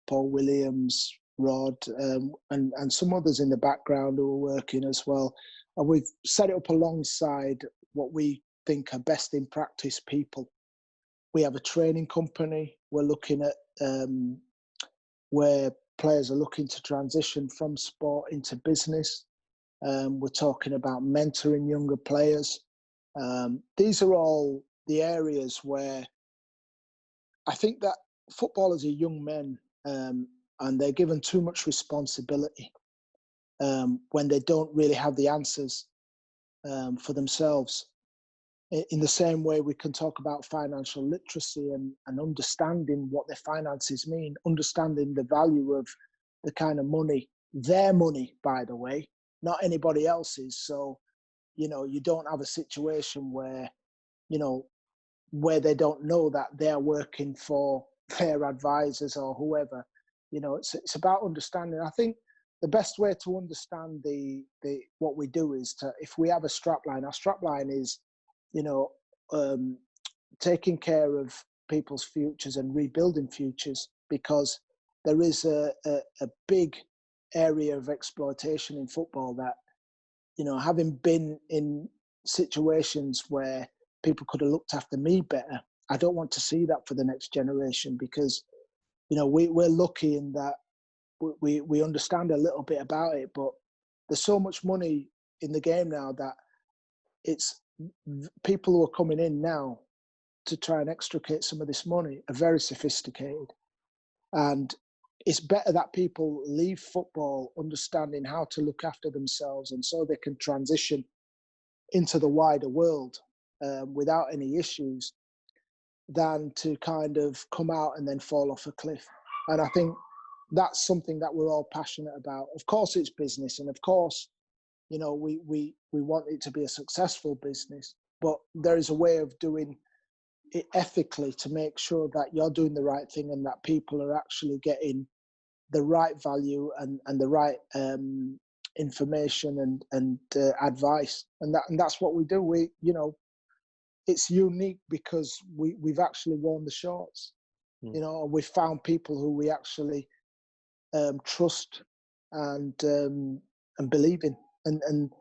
S3: Paul Williams, Rod, and some others in the background who are working as well. And we've set it up alongside what we think are best in practice people. We have a training company. We're looking at where players are looking to transition from sport into business. We're talking about mentoring younger players. These are all the areas where I think that footballers are young men, and they're given too much responsibility when they don't really have the answers for themselves. In the same way, we can talk about financial literacy and understanding what their finances mean, understanding the value of the kind of money, their money, by the way, not anybody else's. So, you know, you don't have a situation where, you know, where they don't know that they're working for their advisors or whoever. You know, it's about understanding. I think the best way to understand the what we do is to, if we have a strap line, our strap line is, you know, taking care of people's futures and rebuilding futures, because there is a big area of exploitation in football that, you know, having been in situations where people could have looked after me better, I don't want to see that for the next generation, because, you know, we're lucky in that we understand a little bit about it, but there's so much money in the game now that it's people who are coming in now to try and extricate some of this money are very sophisticated. And it's better that people leave football understanding how to look after themselves, and so they can transition into the wider world without any issues, than to kind of come out and then fall off a cliff. And I think that's something that we're all passionate about. Of course, it's business, and of course, you know, we want it to be a successful business, but there is a way of doing it ethically to make sure that you're doing the right thing and that people are actually getting the right value and the right information and advice. And that's what we do. We, you know, it's unique because we've actually worn the shorts. You know, we've found people who we actually trust and believe in. And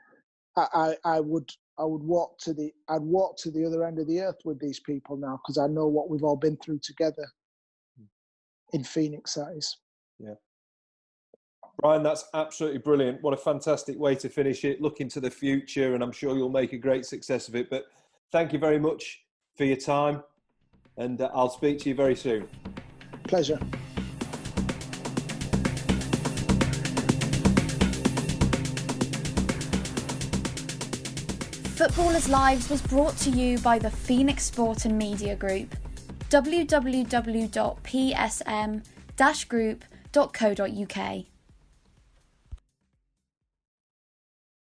S3: I would walk to the other end of the earth with these people now, because I know what we've all been through together in Phoenix, that is.
S2: Yeah. Brian, that's absolutely brilliant. What a fantastic way to finish it. Look into the future, and I'm sure you'll make a great success of it. But thank you very much for your time, and I'll speak to you very soon.
S3: Pleasure.
S1: Footballers' Lives was brought to you by the Phoenix Sport and Media Group. www.psm-group.co.uk